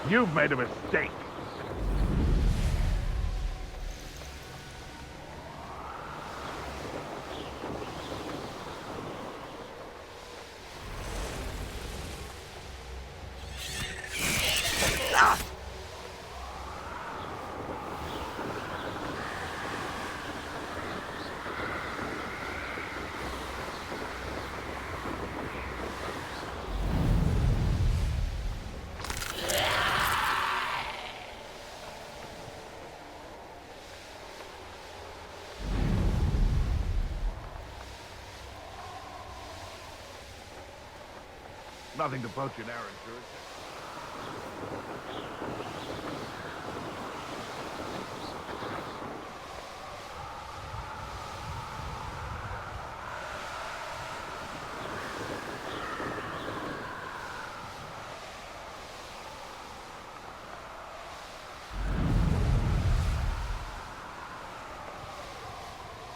You've made a mistake. Nothing to poach an errand, sure.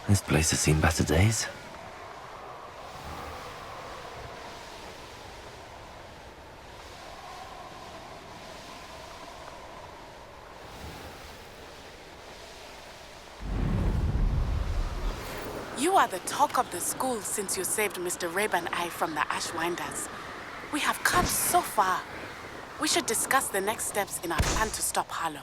This place has seen better days. You are the talk of the school since you saved Mr. Rabe and I from the Ashwinders. We have come so far. We should discuss the next steps in our plan to stop Harlow.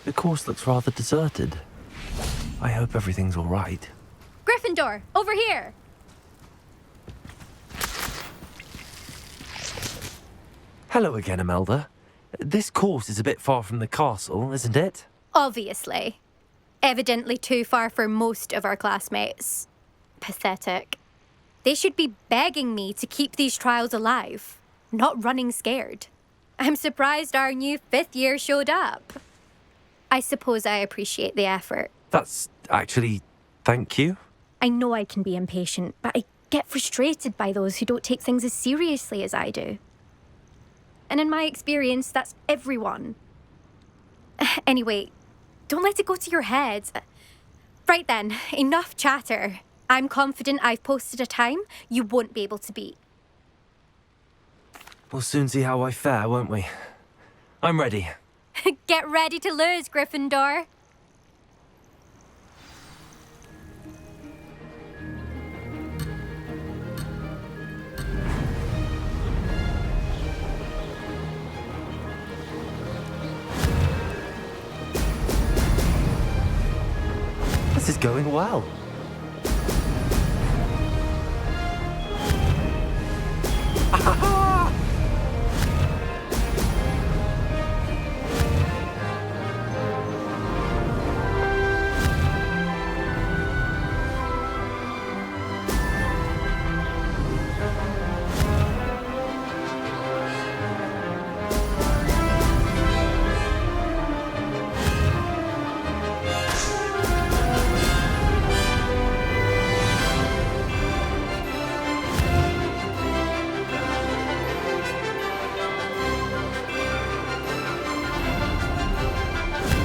The course looks rather deserted. I hope everything's all right. Gryffindor, over here! Hello again, Imelda. This course is a bit far from the castle, isn't it? Obviously. Evidently too far for most of our classmates. Pathetic. They should be begging me to keep these trials alive, not running scared. I'm surprised our new 5th year showed up. I suppose I appreciate the effort. That's actually... thank you. I know I can be impatient, but I get frustrated by those who don't take things as seriously as I do. And in my experience, that's everyone. Anyway, don't let it go to your head. Right then, enough chatter. I'm confident I've posted a time you won't be able to beat. We'll soon see how I fare, won't we? I'm ready. Get ready to lose, Gryffindor. This is going well.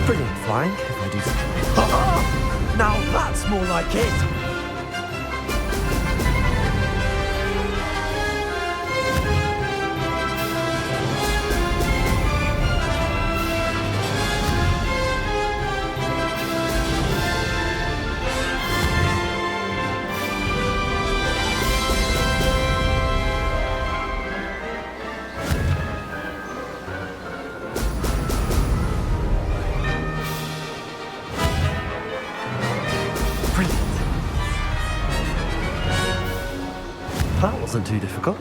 Brilliant flying, if I do say. Now that's more like it! That wasn't too difficult.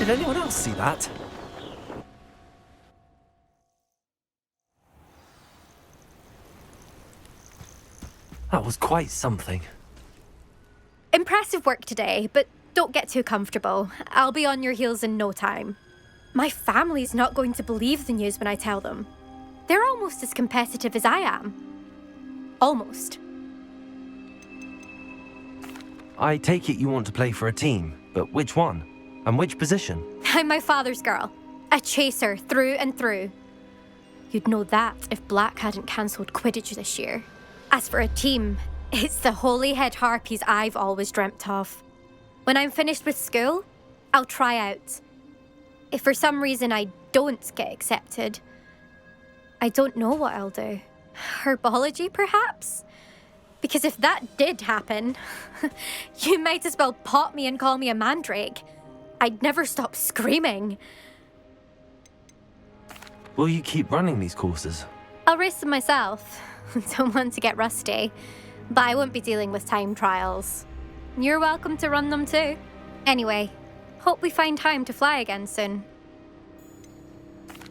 Did anyone else see that? That was quite something. Impressive work today, but don't get too comfortable. I'll be on your heels in no time. My family's not going to believe the news when I tell them. They're almost as competitive as I am. Almost. I take it you want to play for a team, but which one? And which position? I'm my father's girl. A chaser through and through. You'd know that if Black hadn't cancelled Quidditch this year. As for a team, it's the Holyhead Harpies I've always dreamt of. When I'm finished with school, I'll try out. If for some reason I don't get accepted, I don't know what I'll do. Herbology, perhaps? Because if that did happen, you might as well pot me and call me a mandrake. I'd never stop screaming. Will you keep running these courses? I'll race them myself. Don't want to get rusty. But I won't be dealing with time trials. You're welcome to run them too. Anyway, hope we find time to fly again soon.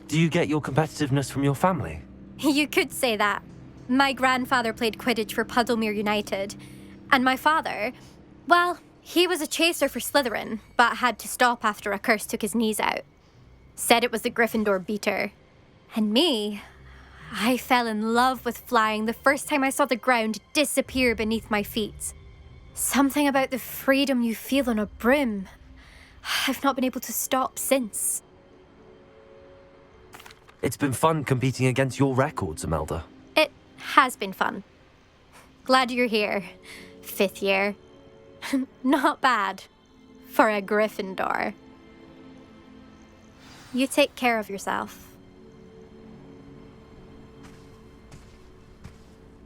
Do you get your competitiveness from your family? You could say that. My grandfather played Quidditch for Puddlemere United. And my father, well, he was a chaser for Slytherin, but had to stop after a curse took his knees out. Said it was the Gryffindor beater. And me, I fell in love with flying the first time I saw the ground disappear beneath my feet. Something about the freedom you feel on a broom. I've not been able to stop since. It's been fun competing against your records, Imelda. It has been fun. Glad you're here. 5th year. Not bad. For a Gryffindor. You take care of yourself.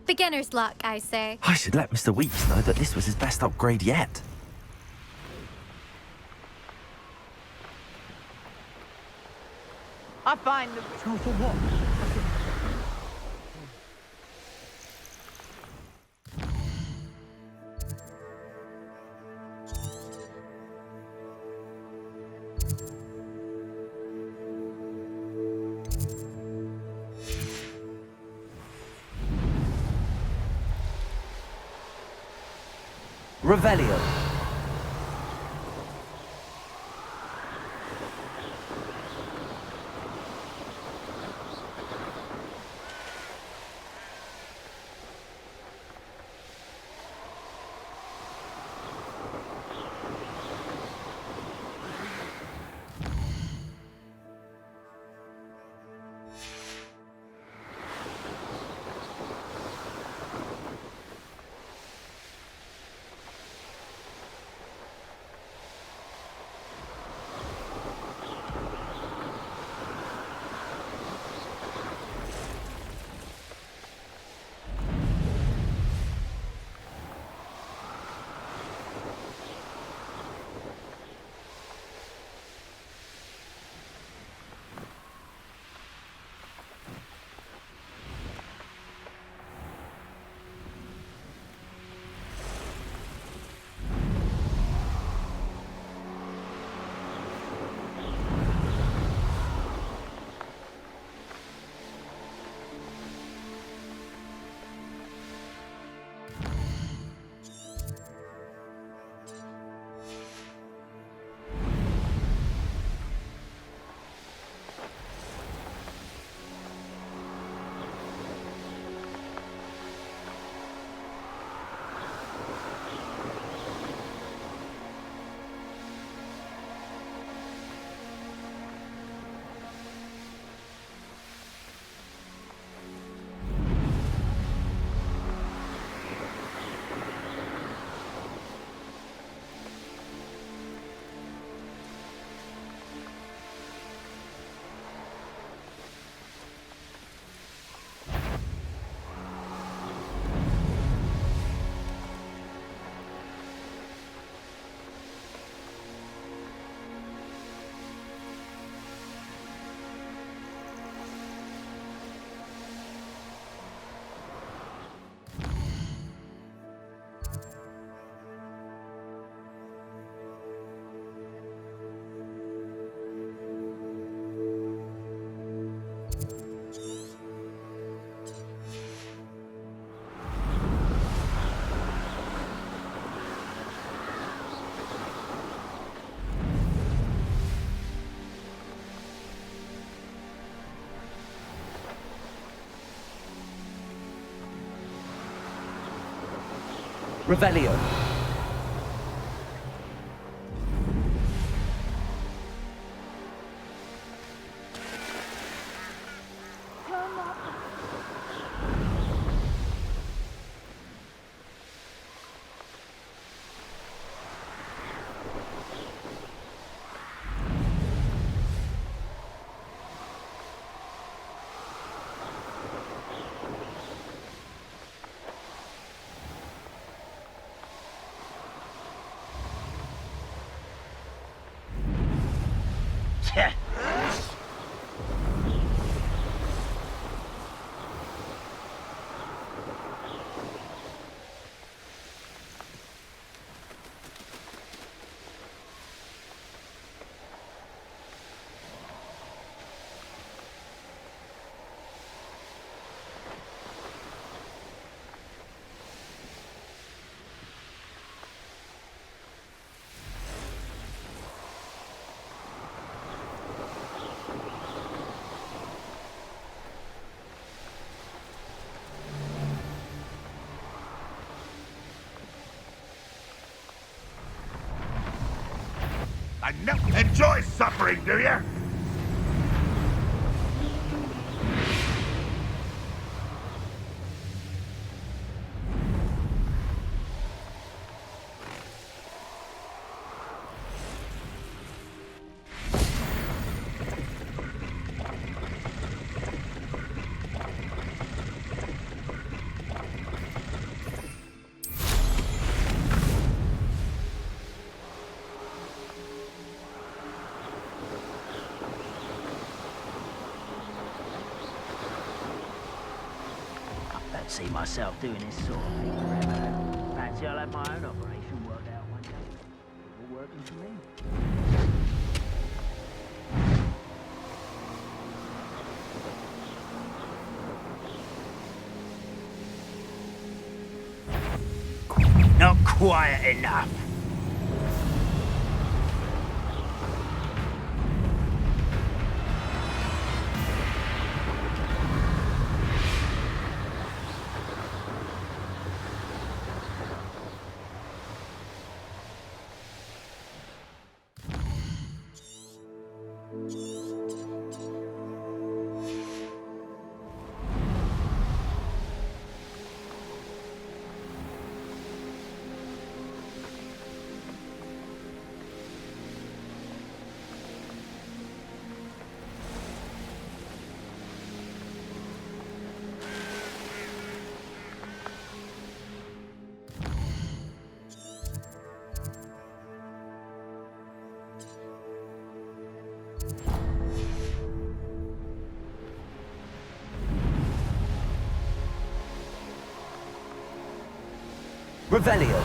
Beginner's luck, I say. I should let Mr. Weeks know that this was his best upgrade yet. I find the... Go for what? Revelio. Revelio. I never enjoy suffering, do you? See myself doing this sort of thing forever. Fancy I'll have my own operation worked out one day. All working for me. Not quiet enough. Revelio.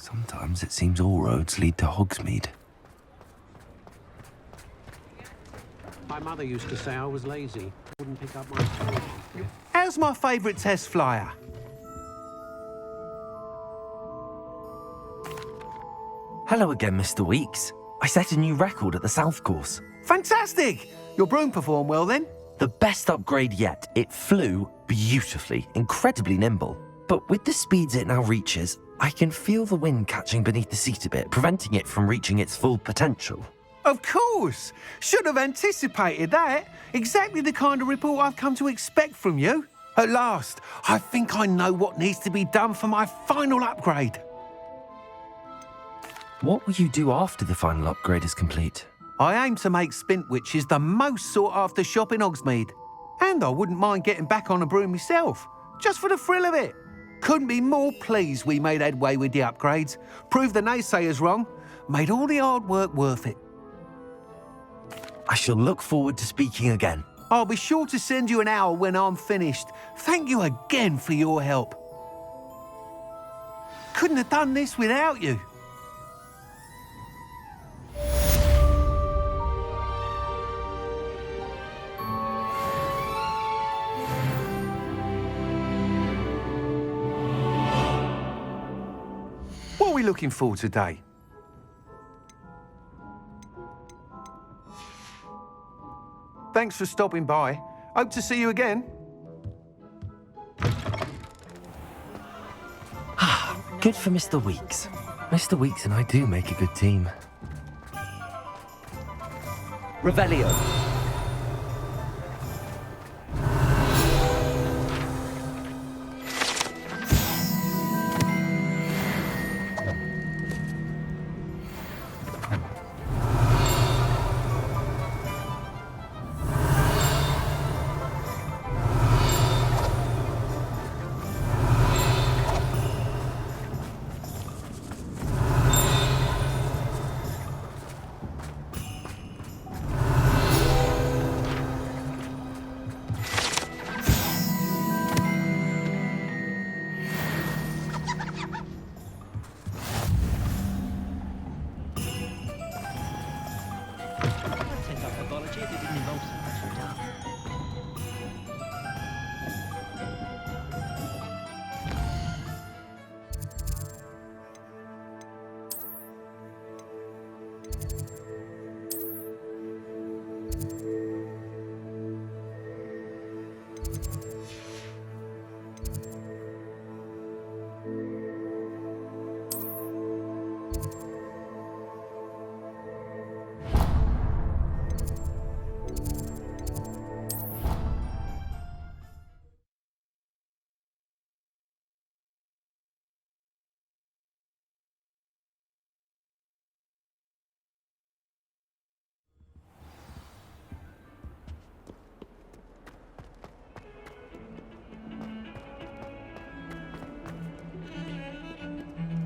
Sometimes it seems all roads lead to Hogsmeade. My mother used to say I was lazy. Wouldn't pick up my phone. How's my favourite test flyer? Hello again, Mr. Weeks. I set a new record at the South Course. Fantastic! Your broom performed well then? The best upgrade yet. It flew beautifully, incredibly nimble. But with the speeds it now reaches, I can feel the wind catching beneath the seat a bit, preventing it from reaching its full potential. Of course! Should have anticipated that. Exactly the kind of report I've come to expect from you. At last, I think I know what needs to be done for my final upgrade. What will you do after the final upgrade is complete? I aim to make Spintwitches the most sought-after shop in Hogsmeade. And I wouldn't mind getting back on a broom myself, just for the thrill of it. Couldn't be more pleased we made headway with the upgrades, proved the naysayers wrong, made all the hard work worth it. I shall look forward to speaking again. I'll be sure to send you an owl when I'm finished. Thank you again for your help. Couldn't have done this without you. What are we looking for today? Thanks for stopping by. Hope to see you again. Good for Mr. Weeks. Mr. Weeks and I do make a good team. Revelio.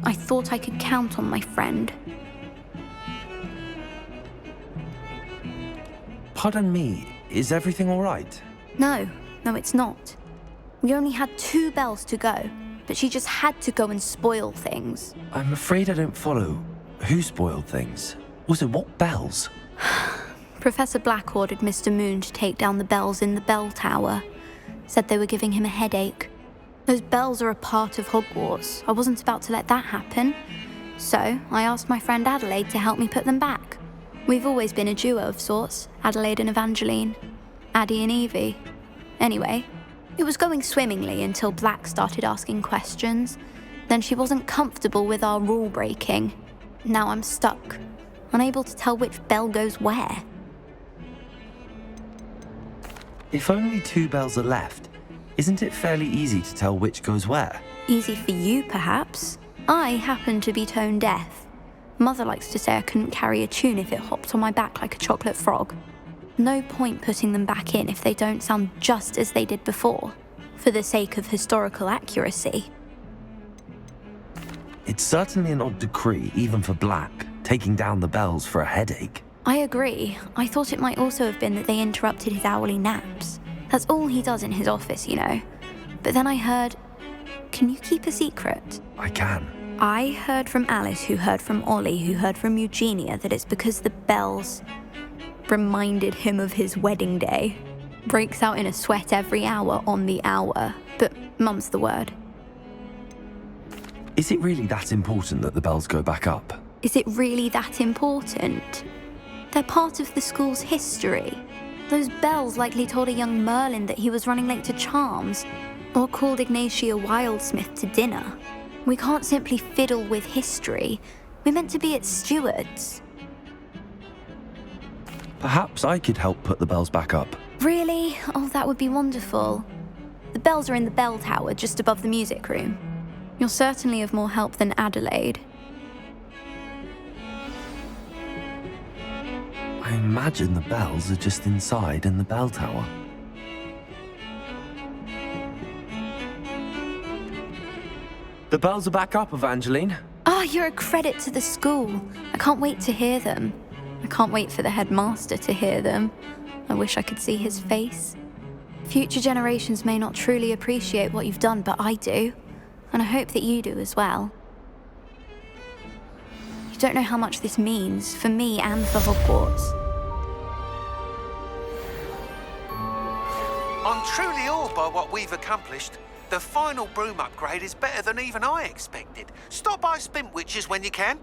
I thought I could count on my friend. Pardon me, is everything all right? No, it's not. We only had 2 bells to go, but she just had to go and spoil things. I'm afraid I don't follow. Who spoiled things? Also, what bells? Professor Black ordered Mr. Moon to take down the bells in the bell tower. Said they were giving him a headache. Those bells are a part of Hogwarts. I wasn't about to let that happen. So I asked my friend Adelaide to help me put them back. We've always been a duo of sorts, Adelaide and Evangeline. Addie and Evie. Anyway, it was going swimmingly until Black started asking questions. Then she wasn't comfortable with our rule breaking. Now I'm stuck, unable to tell which bell goes where. If only 2 bells are left, isn't it fairly easy to tell which goes where? Easy for you, perhaps. I happen to be tone deaf. Mother likes to say I couldn't carry a tune if it hopped on my back like a chocolate frog. No point putting them back in if they don't sound just as they did before, for the sake of historical accuracy. It's certainly an odd decree, even for Black, taking down the bells for a headache. I agree. I thought it might also have been that they interrupted his hourly naps. That's all he does in his office, you know. But then I heard... Can you keep a secret? I can. I heard from Alice, who heard from Ollie, who heard from Eugenia, that it's because the bells reminded him of his wedding day. Breaks out in a sweat every hour on the hour, but mum's the word. Is it really that important that the bells go back up? Is it really that important? They're part of the school's history. Those bells likely told a young Merlin that he was running late to charms, or called Ignatia Wildsmith to dinner. We can't simply fiddle with history. We're meant to be its stewards. Perhaps I could help put the bells back up. Really? Oh, that would be wonderful. The bells are in the bell tower just above the music room. You're certainly of more help than Adelaide. I imagine the bells are just inside in the bell tower. The bells are back up, Evangeline. Ah, you're a credit to the school. I can't wait to hear them. I can't wait for the headmaster to hear them. I wish I could see his face. Future generations may not truly appreciate what you've done, but I do. And I hope that you do as well. You don't know how much this means for me and for Hogwarts. I'm truly awed by what we've accomplished. The final broom upgrade is better than even I expected. Stop by Spintwitches when you can.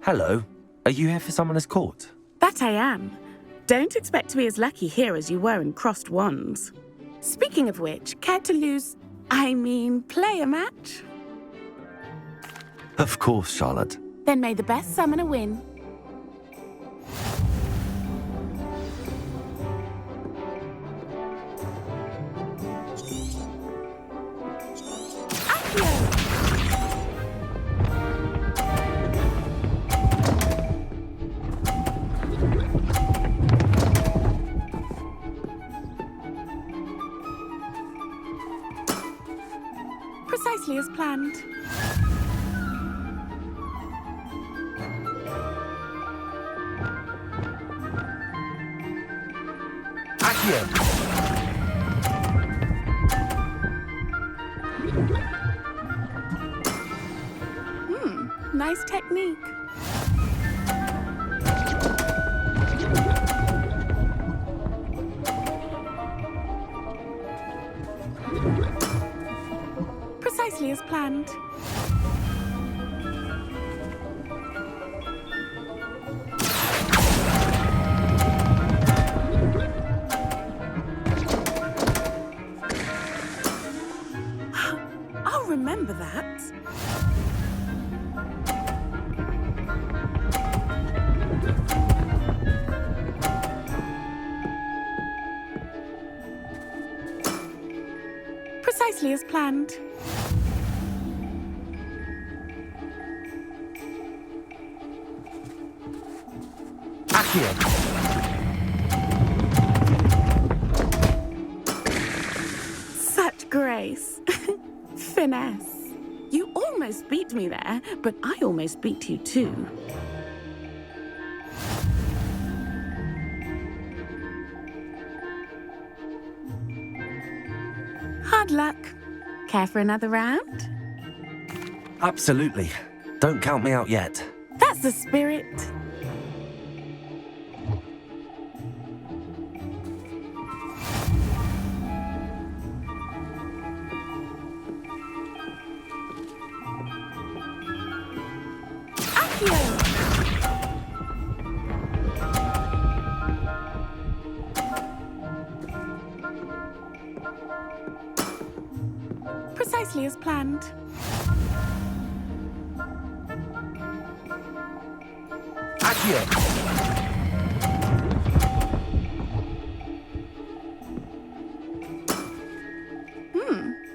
Hello. Are you here for Summoner's Court? That I am. Don't expect to be as lucky here as you were in Crossed Wands. Speaking of which, care to play a match? Of course, Charlotte. Then may the best summoner win. Precisely as planned. Accio! Nice technique. Precisely as planned. I'll remember that. Precisely as planned. Accio! Such grace. Finesse. You almost beat me there, but I almost beat you too. Hard luck. Care for another round? Absolutely. Don't count me out yet. That's the spirit. Accio! Precisely as planned. Accio!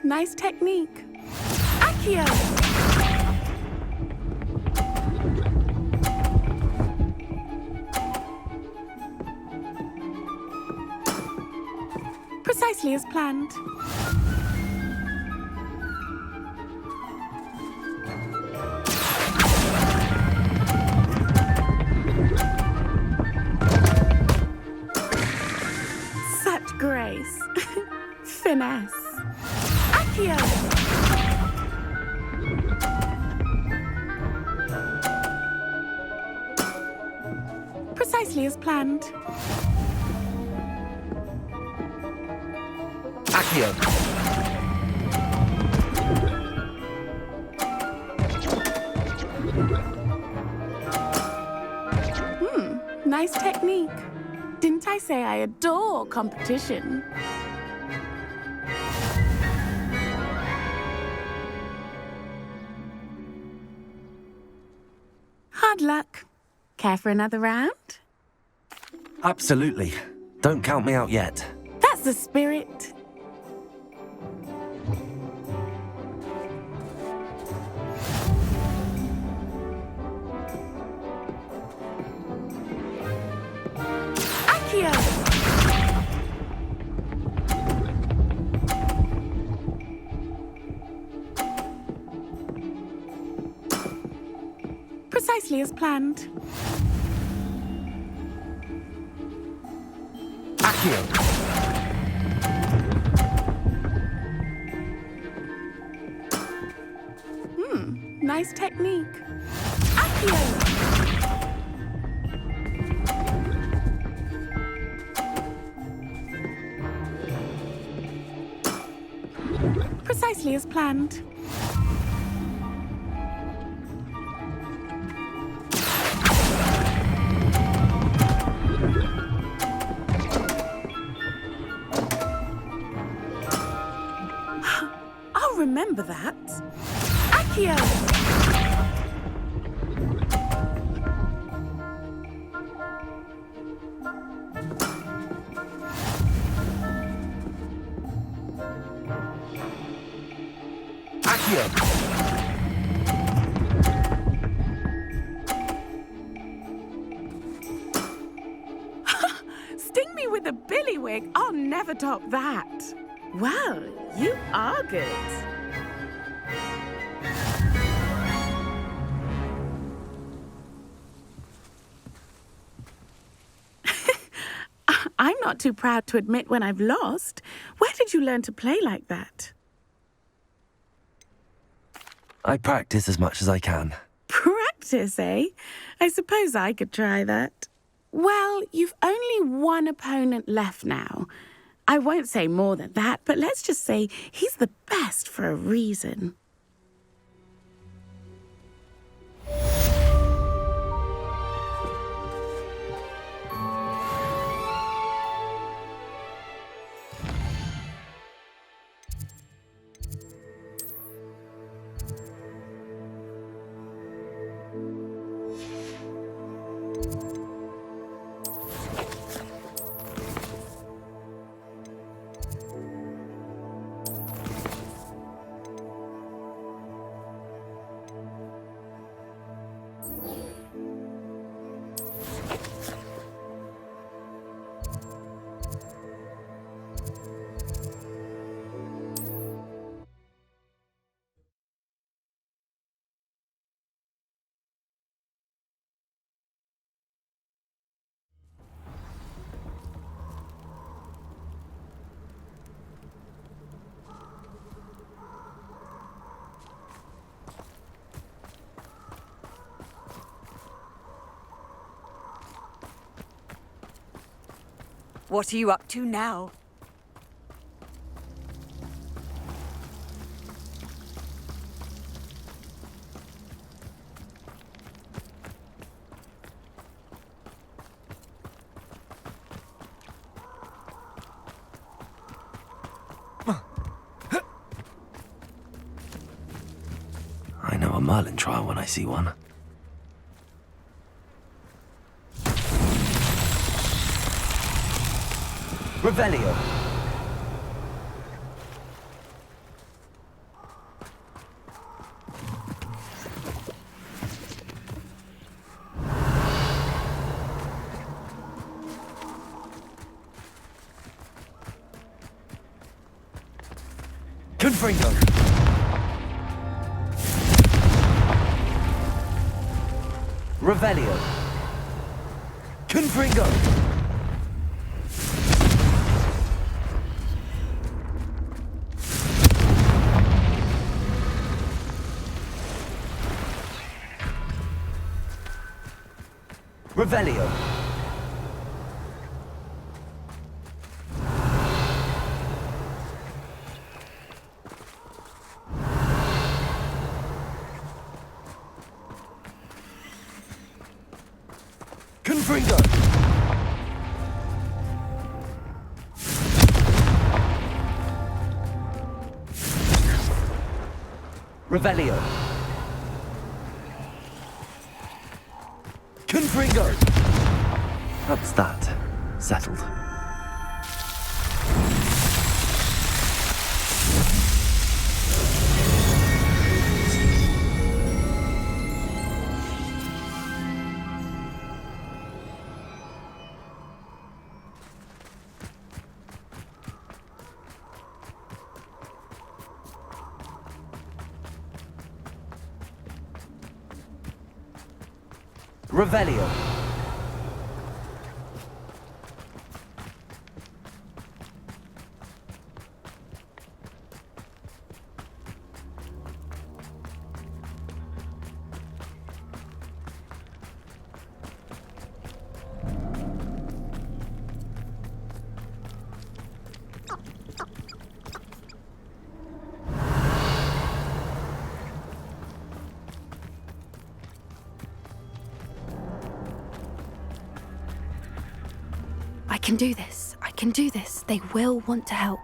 Nice technique. Accio! Precisely as planned. Grace. Finesse. Accio! Precisely as planned. Accio. Nice technique. Didn't I say I adore competition? Hard luck. Care for another round? Absolutely. Don't count me out yet. That's the spirit. Accio! Precisely as planned. Accio. Nice technique. Accio! Precisely as planned. I'll remember that. Accio! Accio. Sting me with a billywig. I'll never top that. Well, you are good. I'm not too proud to admit when I've lost. Where did you learn to play like that? I practice as much as I can. Practice, eh? I suppose I could try that. Well, you've only one opponent left now. I won't say more than that, but let's just say he's the best for a reason. What are you up to now? I know a Merlin trial when I see one. Revelio. Confringo. Revelio. Confringo. Revelio. Confringo. Revelio. Confringo. That's that. Settled. Revelio. I can do this. I can do this. They will want to help.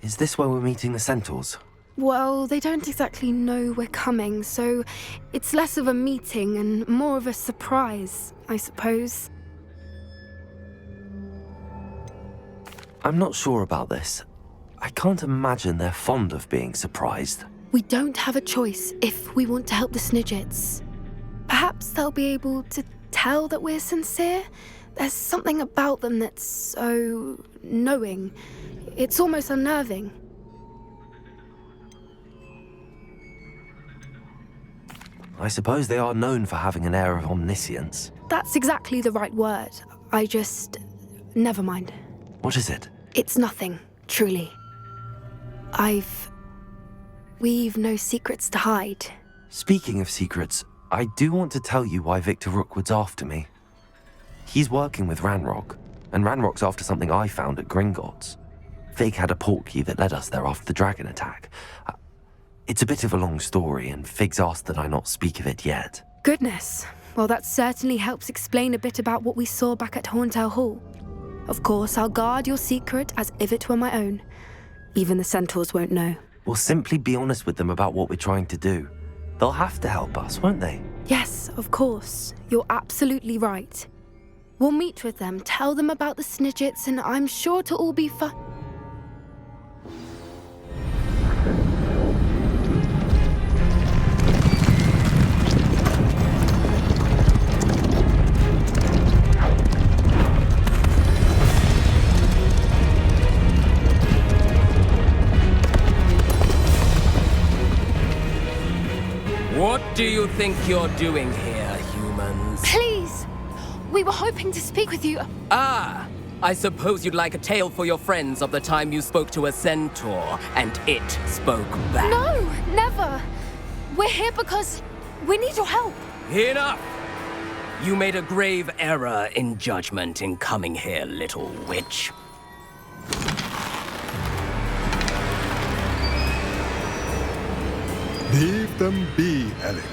Is this where we're meeting the centaurs? Well, they don't exactly know we're coming, so it's less of a meeting and more of a surprise, I suppose. I'm not sure about this. I can't imagine they're fond of being surprised. We don't have a choice if we want to help the Snidgets. Perhaps they'll be able to tell that we're sincere. There's something about them that's so knowing. It's almost unnerving. I suppose they are known for having an air of omniscience. That's exactly the right word. Never mind. What is it? It's nothing, truly. We've no secrets to hide. Speaking of secrets, I do want to tell you why Victor Rookwood's after me. He's working with Ranrock, and Ranrock's after something I found at Gringotts. Fig had a portkey that led us there after the dragon attack. It's a bit of a long story, and Fig's asked that I not speak of it yet. Goodness. Well, that certainly helps explain a bit about what we saw back at Horntail Hall. Of course, I'll guard your secret as if it were my own. Even the centaurs won't know. We'll simply be honest with them about what we're trying to do. They'll have to help us, won't they? Yes, of course. You're absolutely right. We'll meet with them, tell them about the Snidgets, and I'm sure to all be fun. What do you think you're doing here, humans? Please! We were hoping to speak with you. Ah! I suppose you'd like a tale for your friends of the time you spoke to a centaur, and it spoke back. No, never! We're here because we need your help. Enough! You made a grave error in judgment in coming here, little witch. Leave them be, Alec.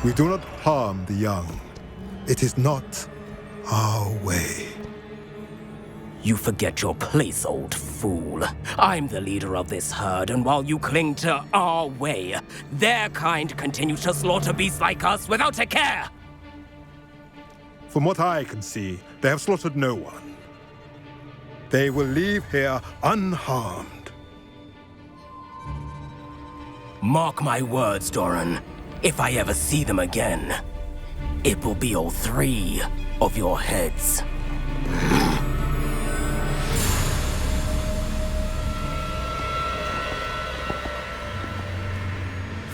We do not harm the young. It is not our way. You forget your place, old fool. I'm the leader of this herd, and while you cling to our way, their kind continue to slaughter beasts like us without a care! From what I can see, they have slaughtered no one. They will leave here unharmed. Mark my words, Doran. If I ever see them again, it will be all 3 of your heads.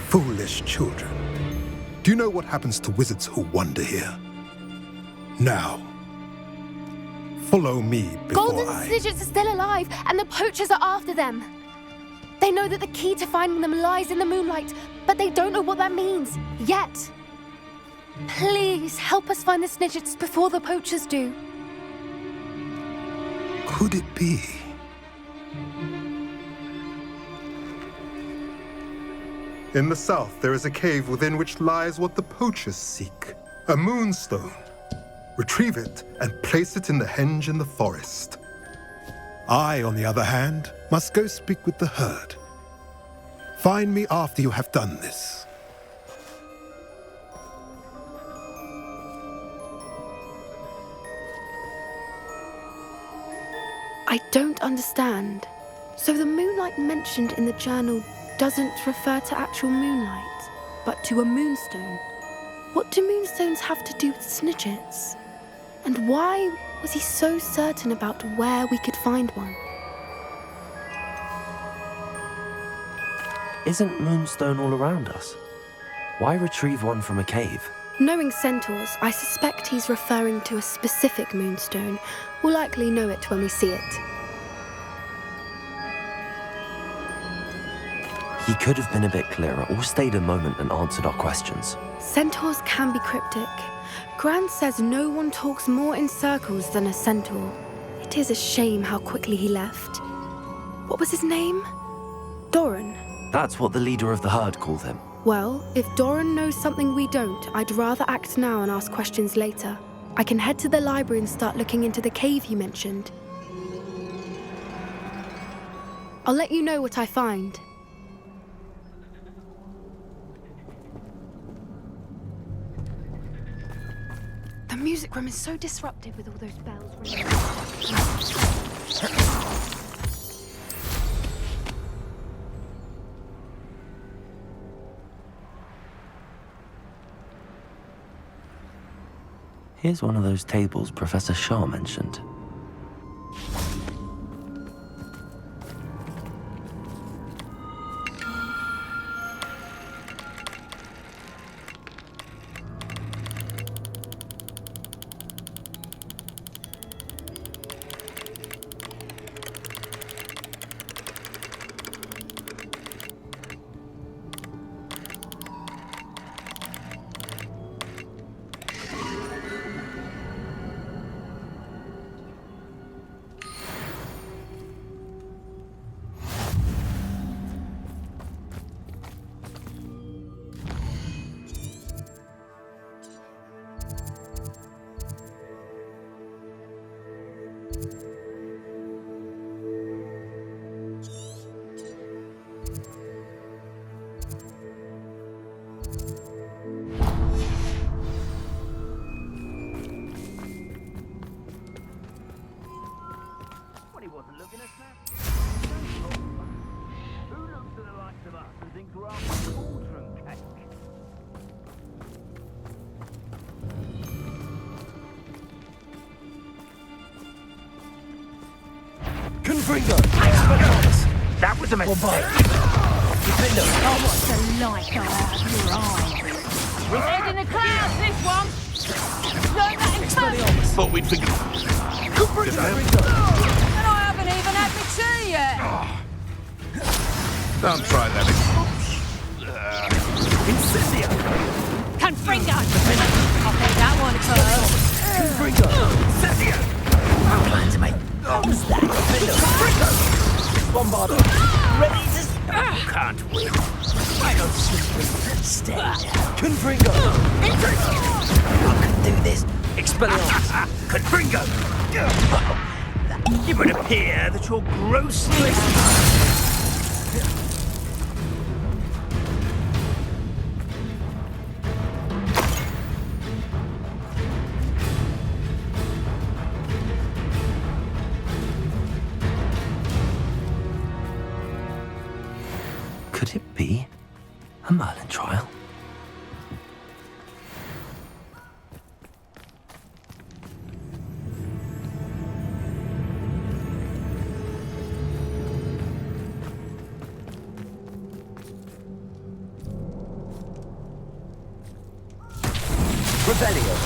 Foolish children. Do you know what happens to wizards who wander here? Now, follow me before Golden Snidgets are still alive, and the poachers are after them. They know that the key to finding them lies in the moonlight, but they don't know what that means, yet. Please help us find the Snidgets before the poachers do. Could it be? In the south, there is a cave within which lies what the poachers seek. A moonstone. Retrieve it and place it in the henge in the forest. I, on the other hand, must go speak with the herd. Find me after you have done this. I don't understand. So the moonlight mentioned in the journal doesn't refer to actual moonlight, but to a moonstone. What do moonstones have to do with Snidgets? And why was he so certain about where we could find one? Isn't Moonstone all around us? Why retrieve one from a cave? Knowing centaurs, I suspect he's referring to a specific moonstone. We'll likely know it when we see it. He could have been a bit clearer or stayed a moment and answered our questions. Centaurs can be cryptic. Gran says no one talks more in circles than a centaur. It is a shame how quickly he left. What was his name? Doran. That's what the leader of the herd called him. Well, if Doran knows something we don't, I'd rather act now and ask questions later. I can head to the library and start looking into the cave you mentioned. I'll let you know what I find. The music room is so disruptive with all those bells ringing. Here's one of those tables Professor Shah mentioned. That was a mistake. Oh, what's the light out of your eyes? We're heading the clouds, this one. Learn that in first. Thought we'd forget. And I haven't even had my tea yet. Don't try that again. Incendio! Confringo. I'll bet that one first. Confringo! Incendio! Our plans, mate. What was that? Confringo! Bombardo! Ready to... Can't win. I don't sleep stay. Confringo! I can do this. Expelliarmus. Confringo. It would appear that you're grossly... Could it be a Merlin trial? Rebellion.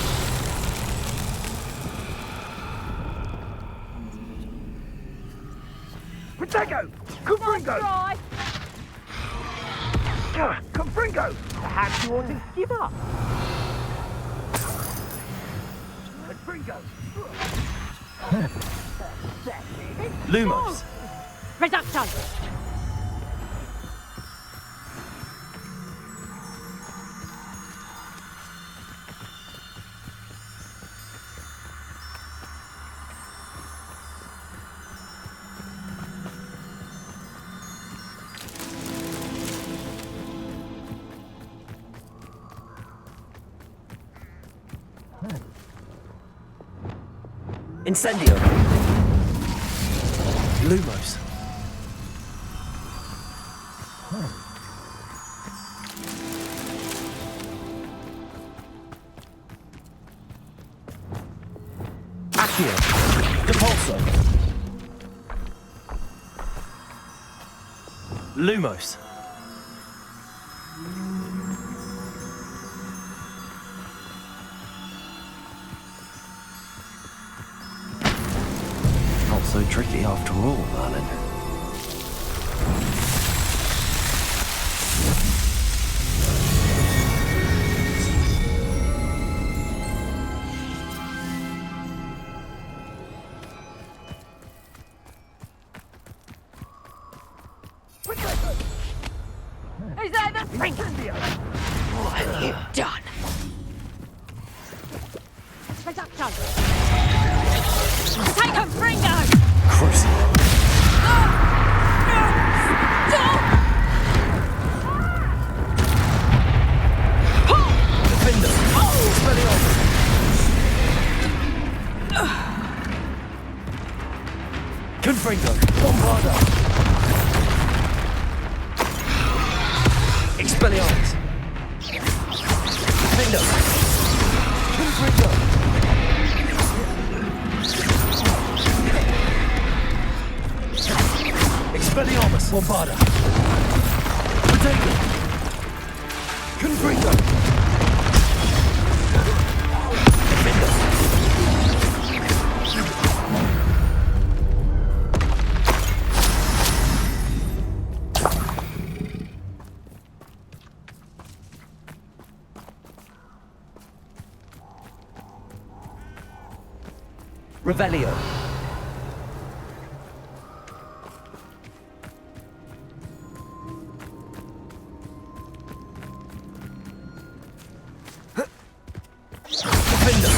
Protego! Confringo! Confringo! Perhaps you ought to give up. Lumos. Reduction! Incendio. Lumos. Accio. Depulso. Lumos. Not so tricky after all, Merlin. Is that the finger? What have you done? Reduction! Take him, Fringo! Crucible. Defender. Confringo. Bombarda. Expelliarmus. Defender. Confringo. Expelliarmus. Bombarda. Protego. Confringo. Defender. Revelio. Defender.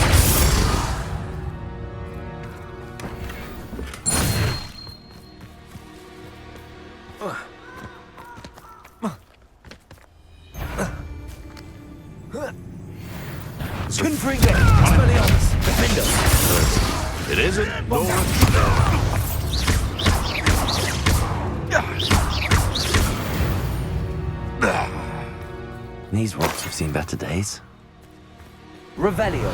Confringo. Expelliarmus. Defender. It isn't, nor These rocks have seen better days. Revelio.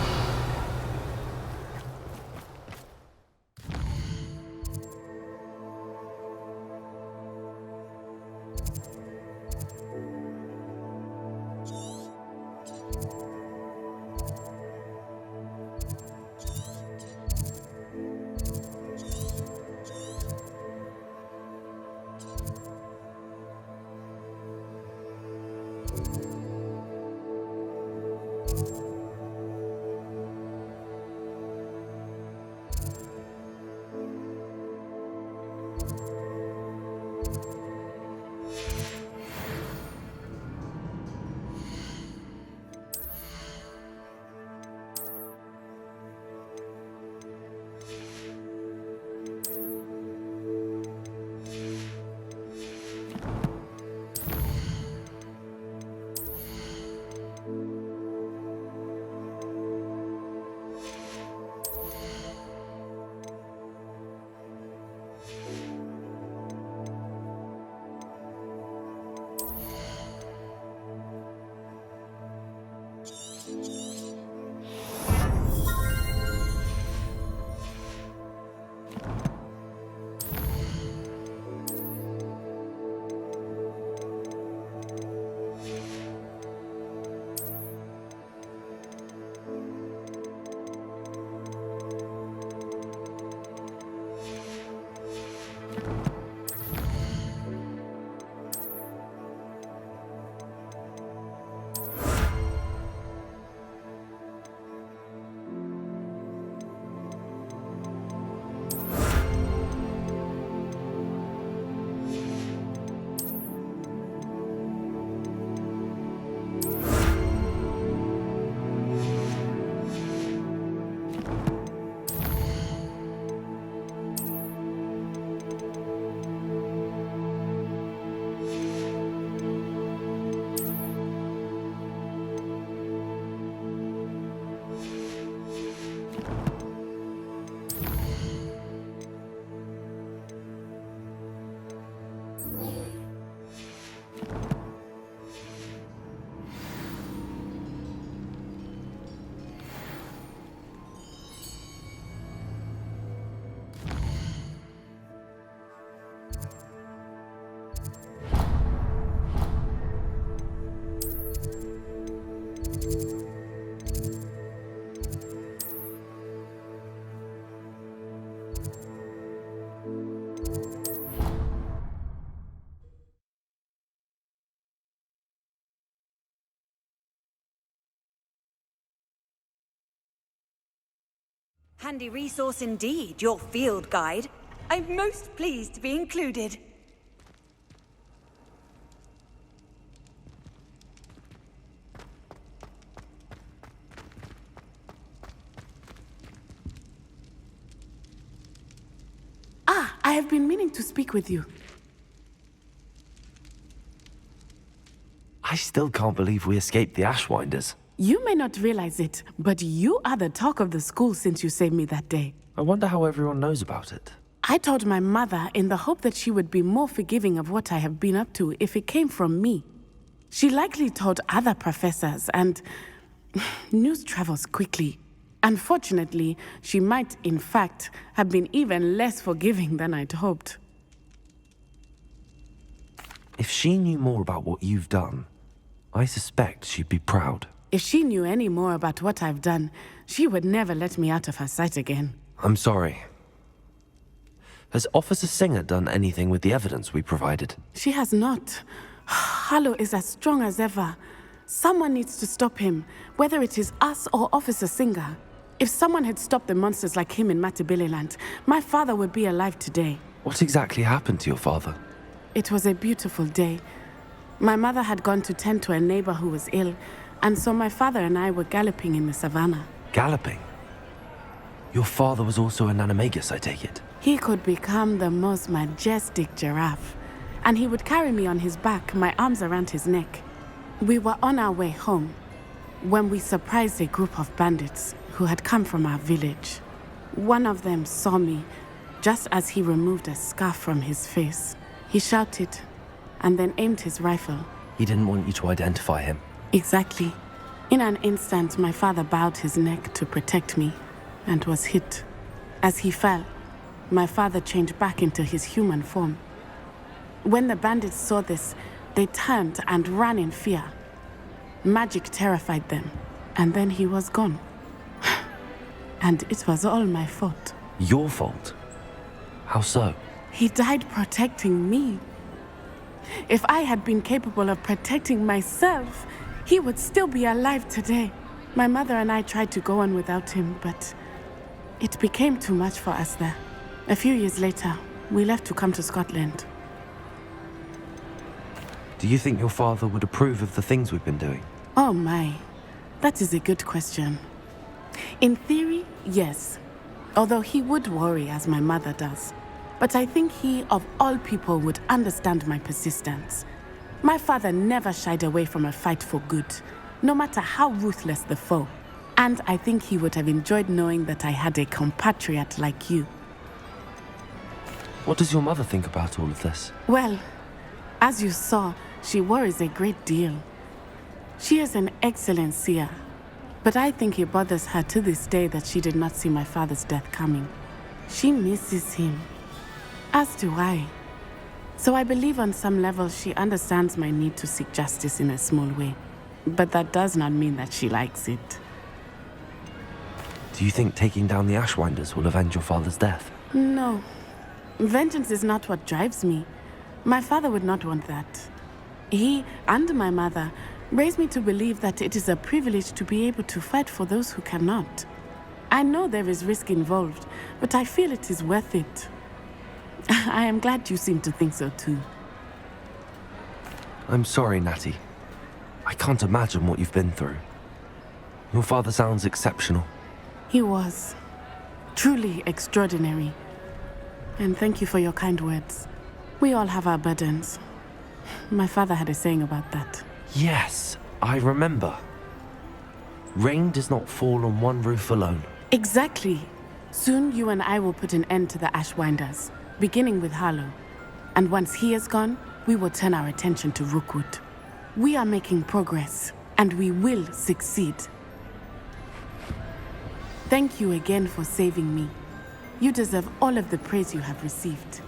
Handy resource indeed, your field guide. I'm most pleased to be included. Ah, I have been meaning to speak with you. I still can't believe we escaped the Ashwinders. You may not realize it, but you are the talk of the school since you saved me that day. I wonder how everyone knows about it. I told my mother in the hope that she would be more forgiving of what I have been up to if it came from me. She likely told other professors, and news travels quickly. Unfortunately, she might, in fact, have been even less forgiving than I'd hoped. If she knew more about what you've done, I suspect she'd be proud. If she knew any more about what I've done, she would never let me out of her sight again. I'm sorry. Has Officer Singer done anything with the evidence we provided? She has not. Harlow is as strong as ever. Someone needs to stop him, whether it is us or Officer Singer. If someone had stopped the monsters like him in Matabeleland, my father would be alive today. What exactly happened to your father? It was a beautiful day. My mother had gone to tend to a neighbor who was ill, and so my father and I were galloping in the savannah. Galloping? Your father was also an animagus, I take it? He could become the most majestic giraffe, and he would carry me on his back, my arms around his neck. We were on our way home when we surprised a group of bandits who had come from our village. One of them saw me just as he removed a scarf from his face. He shouted and then aimed his rifle. He didn't want you to identify him. Exactly. In an instant, my father bowed his neck to protect me and was hit. As he fell, my father changed back into his human form. When the bandits saw this, they turned and ran in fear. Magic terrified them, and then he was gone. And it was all my fault. Your fault? How so? He died protecting me. If I had been capable of protecting myself, he would still be alive today. My mother and I tried to go on without him, but it became too much for us there. A few years later, we left to come to Scotland. Do you think your father would approve of the things we've been doing? Oh my, that is a good question. In theory, yes. Although he would worry, as my mother does. But I think he, of all people, would understand my persistence. My father never shied away from a fight for good, no matter how ruthless the foe. And I think he would have enjoyed knowing that I had a compatriot like you. What does your mother think about all of this? Well, as you saw, she worries a great deal. She is an excellent seer, but I think it bothers her to this day that she did not see my father's death coming. She misses him, as do I. So I believe on some level she understands my need to seek justice in a small way. But that does not mean that she likes it. Do you think taking down the Ashwinders will avenge your father's death? No. Vengeance is not what drives me. My father would not want that. He and my mother raised me to believe that it is a privilege to be able to fight for those who cannot. I know there is risk involved, but I feel it is worth it. I am glad you seem to think so too. I'm sorry, Natty. I can't imagine what you've been through. Your father sounds exceptional. He was. Truly extraordinary. And thank you for your kind words. We all have our burdens. My father had a saying about that. Yes, I remember. Rain does not fall on one roof alone. Exactly. Soon you and I will put an end to the Ashwinders, beginning with Harlow. And once he is gone, we will turn our attention to Rookwood. We are making progress, and we will succeed. Thank you again for saving me. You deserve all of the praise you have received.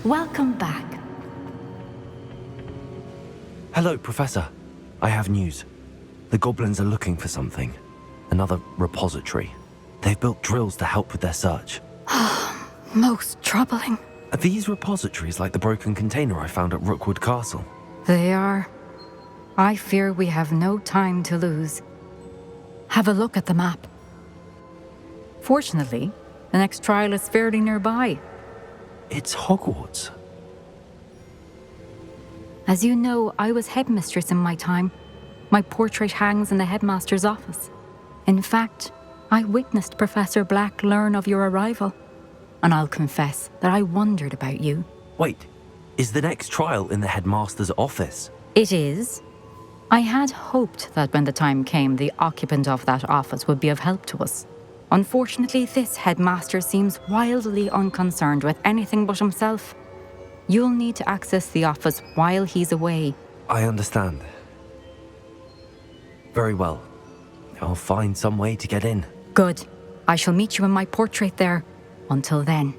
Welcome back. Hello, Professor. I have news. The goblins are looking for something. Another repository. They've built drills to help with their search. Most troubling. Are these repositories like the broken container I found at Rookwood Castle? They are. I fear we have no time to lose. Have a look at the map. Fortunately, the next trial is fairly nearby. It's Hogwarts. As you know, I was headmistress in my time. My portrait hangs in the headmaster's office. In fact, I witnessed Professor Black learn of your arrival. And I'll confess that I wondered about you. Wait, is the next trial in the headmaster's office? It is. I had hoped that when the time came, the occupant of that office would be of help to us. Unfortunately, this headmaster seems wildly unconcerned with anything but himself. You'll need to access the office while he's away. I understand. Very well. I'll find some way to get in. Good. I shall meet you in my portrait there. Until then.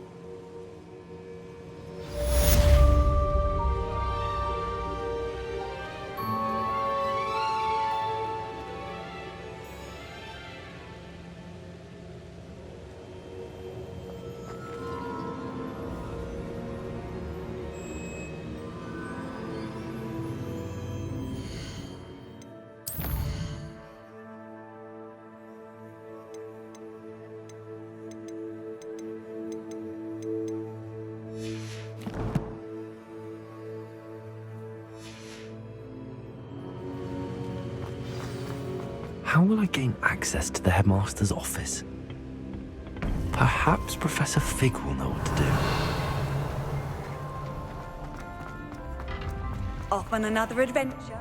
How will I gain access to the headmaster's office? Perhaps Professor Fig will know what to do. Off on another adventure.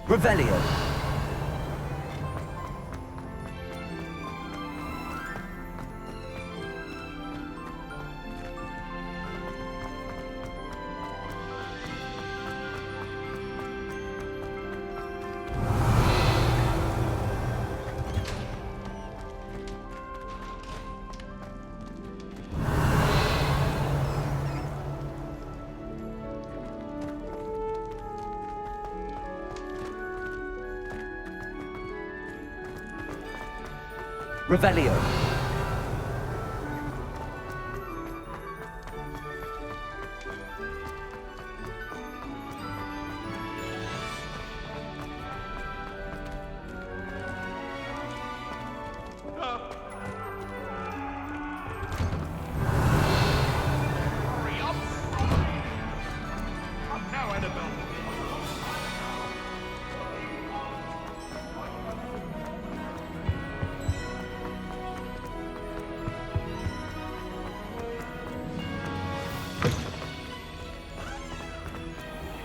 Revelio. Revelio.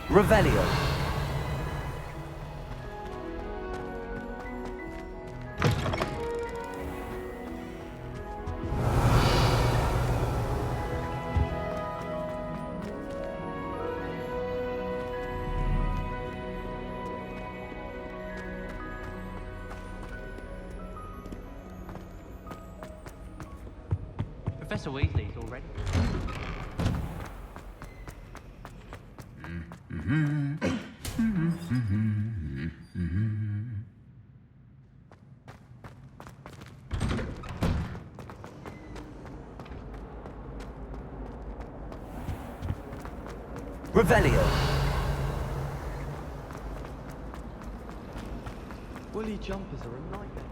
Revelio. Professor Weasley's already. Revelio. Woolly jumpers are a nightmare.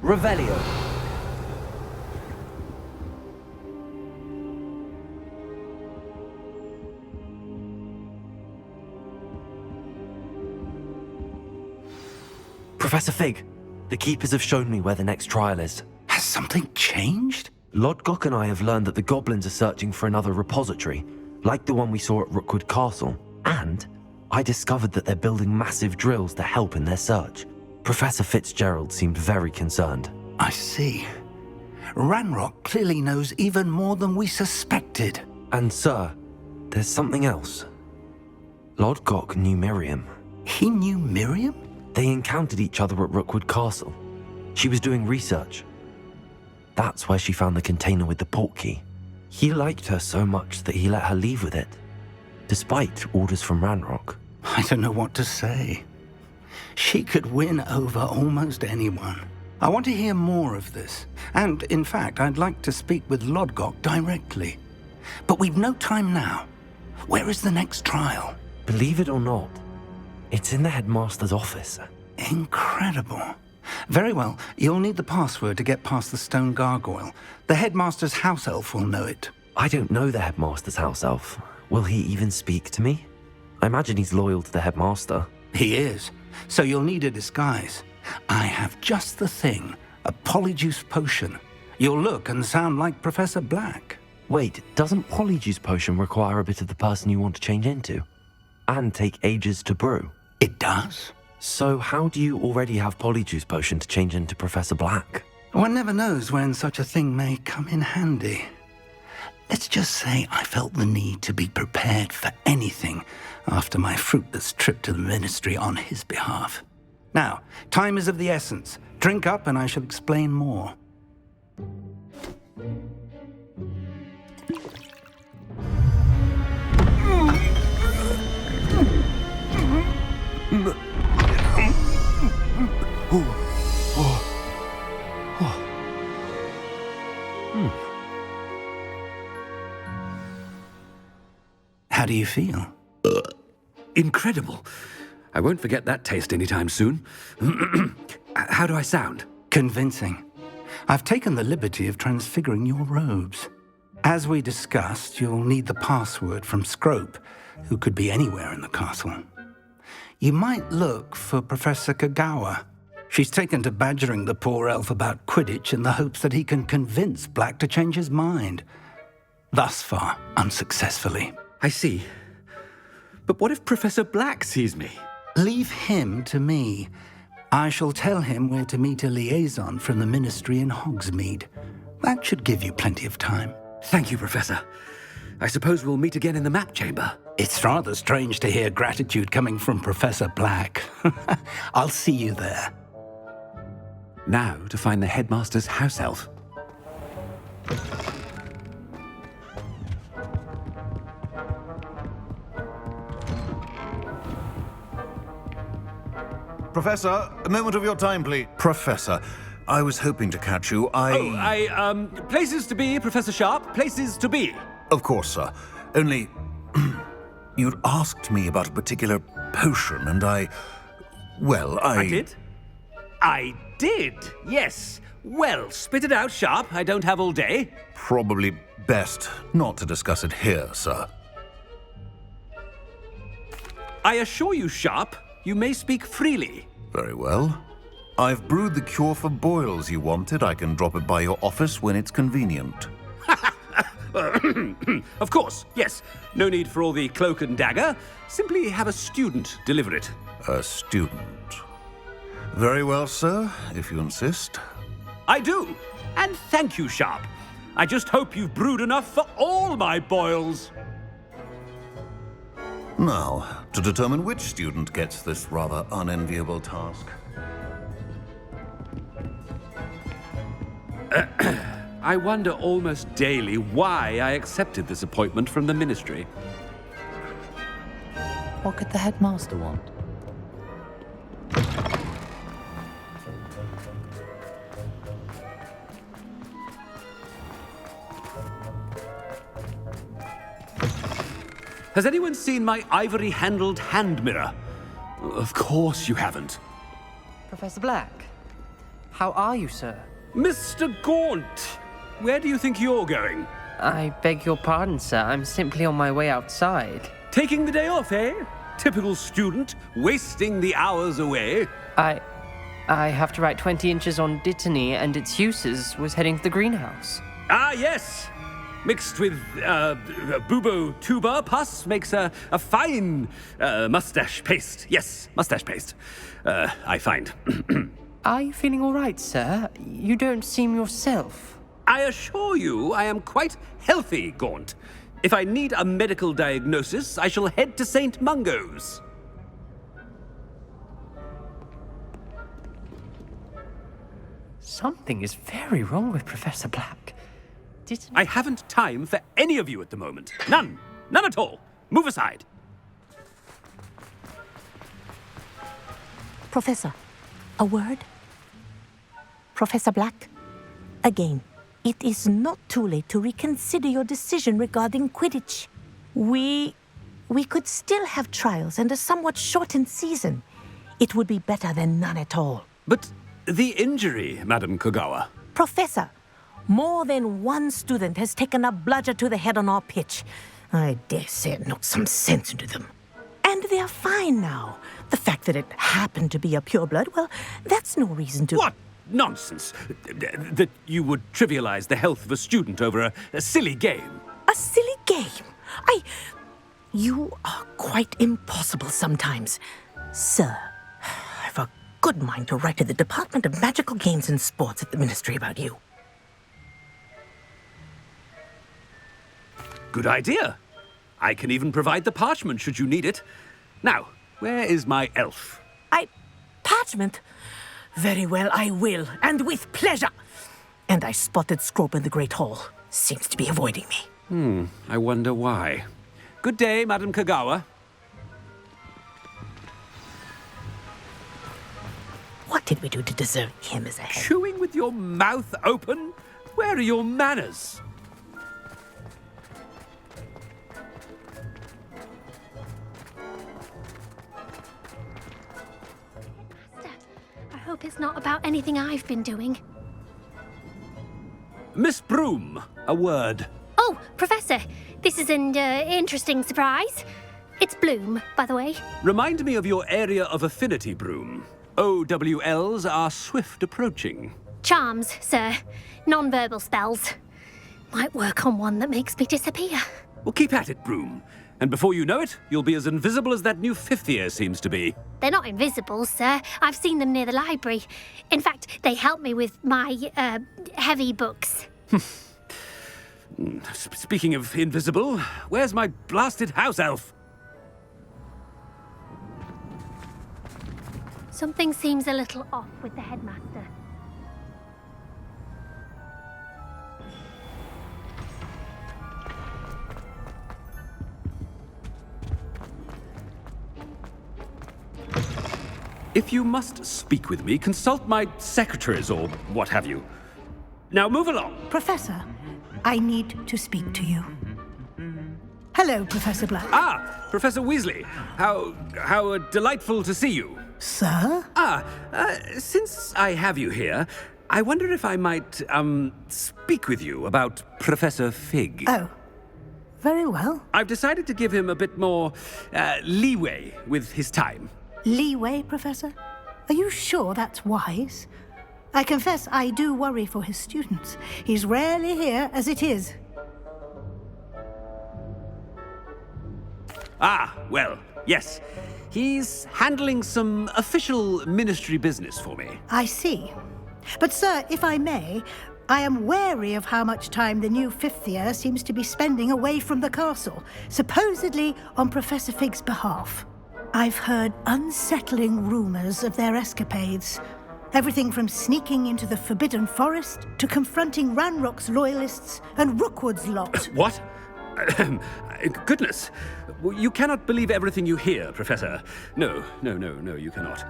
Revelio. Professor Fig, the Keepers have shown me where the next trial is. Has something changed? Lodgok and I have learned that the goblins are searching for another repository, like the one we saw at Rookwood Castle. And I discovered that they're building massive drills to help in their search. Professor Fitzgerald seemed very concerned. I see. Ranrock clearly knows even more than we suspected. And sir, there's something else. Lodgok knew Miriam. He knew Miriam? They encountered each other at Rookwood Castle. She was doing research. That's where she found the container with the portkey. He liked her so much that he let her leave with it, despite orders from Ranrock. I don't know what to say. She could win over almost anyone. I want to hear more of this. And, in fact, I'd like to speak with Lodgok directly. But we've no time now. Where is the next trial? Believe it or not, it's in the headmaster's office. Incredible. Very well, you'll need the password to get past the stone gargoyle. The headmaster's house elf will know it. I don't know the headmaster's house elf. Will he even speak to me? I imagine he's loyal to the headmaster. He is. So you'll need a disguise. I have just the thing. A polyjuice potion. You'll look and sound like Professor Black. Wait, doesn't polyjuice potion require a bit of the person you want to change into? And take ages to brew? It does. So how do you already have polyjuice potion to change into Professor Black? One never knows when such a thing may come in handy. Let's just say I felt the need to be prepared for anything after my fruitless trip to the ministry on his behalf. Now, time is of the essence. Drink up and I shall explain more. How do you feel? Incredible. I won't forget that taste anytime soon. How do I sound? Convincing. I've taken the liberty of transfiguring your robes. As we discussed, you'll need the password from Scrope, who could be anywhere in the castle. You might look for Professor Kagawa. She's taken to badgering the poor elf about Quidditch in the hopes that he can convince Black to change his mind. Thus far, unsuccessfully. I see. But what if Professor Black sees me? Leave him to me. I shall tell him where to meet a liaison from the ministry in Hogsmeade. That should give you plenty of time. Thank you, Professor. I suppose we'll meet again in the map chamber. It's rather strange to hear gratitude coming from Professor Black. I'll see you there. Now to find the headmaster's house elf. Professor, a moment of your time, please. Professor, I was hoping to catch you. Places to be, Professor Sharp. Places to be. Of course, sir. Only, you'd asked me about a particular potion, and I did? I did, yes. Well, spit it out, Sharp. I don't have all day. Probably best not to discuss it here, sir. I assure you, Sharp, you may speak freely. Very well. I've brewed the cure for boils you wanted. I can drop it by your office when it's convenient. Of course, yes. No need for all the cloak and dagger. Simply have a student deliver it. A student. Very well, sir, if you insist. I do. And thank you, Sharp. I just hope you've brewed enough for all my boils. Now, to determine which student gets this rather unenviable task. I wonder almost daily why I accepted this appointment from the ministry. What could the headmaster want? Has anyone seen my ivory-handled hand mirror? Of course you haven't. Professor Black, How are you, sir? Mr. Gaunt, where do you think you're going? I beg your pardon, sir. I'm simply on my way outside. Taking the day off, eh? Typical student, wasting the hours away. I have to write 20 inches on Dittany and its uses. Was heading to the greenhouse. Ah, yes. Mixed with bubo tuber pus makes a fine mustache paste. Yes, mustache paste. I find. Are you feeling all right, sir? You don't seem yourself. I assure you I am quite healthy, Gaunt. If I need a medical diagnosis, I shall head to St. Mungo's. Something is very wrong with Professor Black. I haven't time for any of you at the moment. None. None at all. Move aside. Professor, a word? Professor Black, again, it is not too late to reconsider your decision regarding Quidditch. We could still have trials and a somewhat shortened season. It would be better than none at all. But the injury, Madam Kogawa. Professor, more than one student has taken a bludger to the head on our pitch. I dare say it knocked some sense into them. And they're fine now. The fact that it happened to be a pureblood, well, that's no reason to... What nonsense! That you would trivialize the health of a student over a silly game. A silly game? You are quite impossible sometimes. Sir, I've a good mind to write to the Department of Magical Games and Sports at the Ministry about you. Good idea. I can even provide the parchment should you need it. Now, where is my elf? Parchment? Very well, I will, and with pleasure. And I spotted Scrope in the Great Hall. Seems to be avoiding me. I wonder why. Good day, Madam Kogawa. What did we do to deserve him as a head? Chewing with your mouth open? Where are your manners? I hope it's not about anything I've been doing. Miss Broom, a word. Oh, Professor, this is an interesting surprise. It's Bloom, by the way. Remind me of your area of affinity, Broom. OWLs are swift approaching. Charms, sir. Non-verbal spells. Might work on one that makes me disappear. Well, keep at it, Broom. And before you know it, you'll be as invisible as that new fifth year seems to be. They're not invisible, sir. I've seen them near the library. In fact, they help me with my, heavy books. Speaking of invisible, where's my blasted house elf? Something seems a little off with the headmaster. If you must speak with me, consult my secretaries or what have you. Now move along. Professor, I need to speak to you. Hello, Professor Black. Ah, Professor Weasley. How delightful to see you. Sir? Since I have you here, I wonder if I might, speak with you about Professor Fig. Oh, very well. I've decided to give him a bit more, leeway with his time. Leeway, Professor? Are you sure that's wise? I confess I do worry for his students. He's rarely here as it is. Ah, well, yes. He's handling some official ministry business for me. I see. But, sir, if I may, I am wary of how much time the new fifth year seems to be spending away from the castle, supposedly on Professor Fig's behalf. I've heard unsettling rumors of their escapades. Everything from sneaking into the Forbidden Forest to confronting Ranrock's loyalists and Rookwood's lot. What? Goodness. You cannot believe everything you hear, Professor. No, you cannot.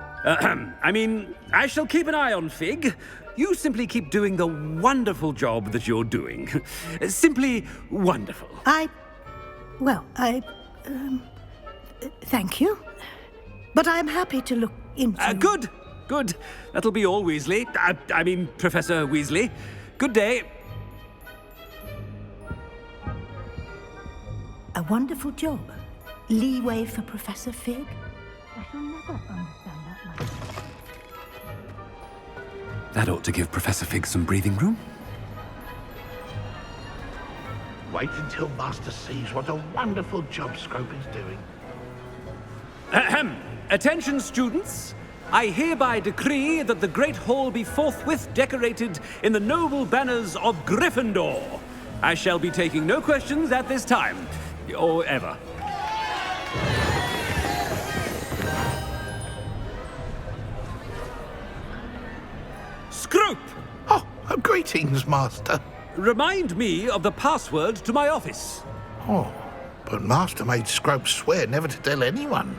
I mean, I shall keep an eye on Fig. You simply keep doing the wonderful job that you're doing. Simply wonderful. Thank you. But I'm happy to look into... Good. good. That'll be all, Weasley. I mean, Professor Weasley. Good day. A wonderful job. Leeway for Professor Fig? I shall never understand that myself. That ought to give Professor Fig some breathing room. Wait until Master sees what a wonderful job Scrope is doing. Ahem. Attention, students. I hereby decree that the Great Hall be forthwith decorated in the noble banners of Gryffindor. I shall be taking no questions at this time, or ever. Scrope! Oh, greetings, Master. Remind me of the password to my office. Oh, but Master made Scrope swear never to tell anyone,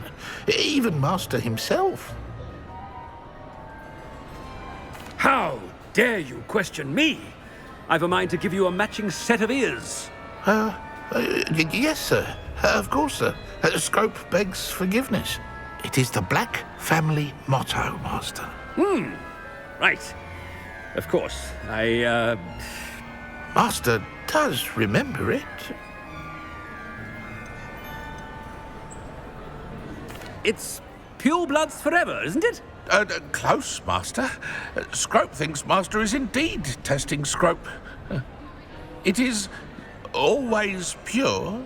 even Master himself. How dare you question me? I've a mind to give you a matching set of ears. Yes, sir. Of course, sir. Scrope begs forgiveness. It is the Black family motto, Master. Right. Of course. Master does remember it. It's purebloods forever, isn't it? Close, Master. Scrope thinks Master is indeed testing Scrope. It is always pure.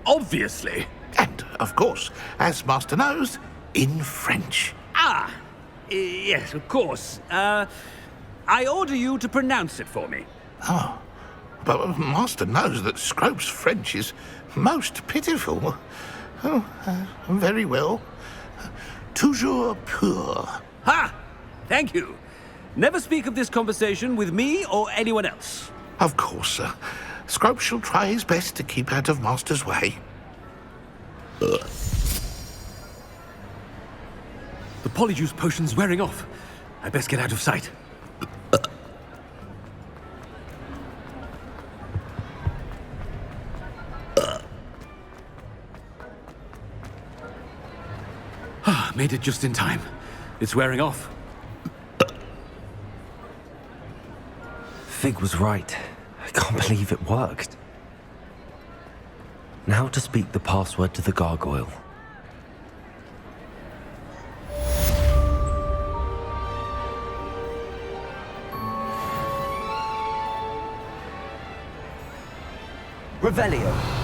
Obviously. And, of course, as Master knows, in French. Yes, of course. I order you to pronounce it for me. Oh, but Master knows that Scrope's French is most pitiful. Oh, very well. Toujours pur. Ha! Thank you. Never speak of this conversation with me or anyone else. Of course, sir. Scrope shall try his best to keep out of Master's way. The polyjuice potion's wearing off. I best get out of sight. Made it just in time. It's wearing off. Fig was right. I can't believe it worked. Now to speak the password to the gargoyle. Revelio.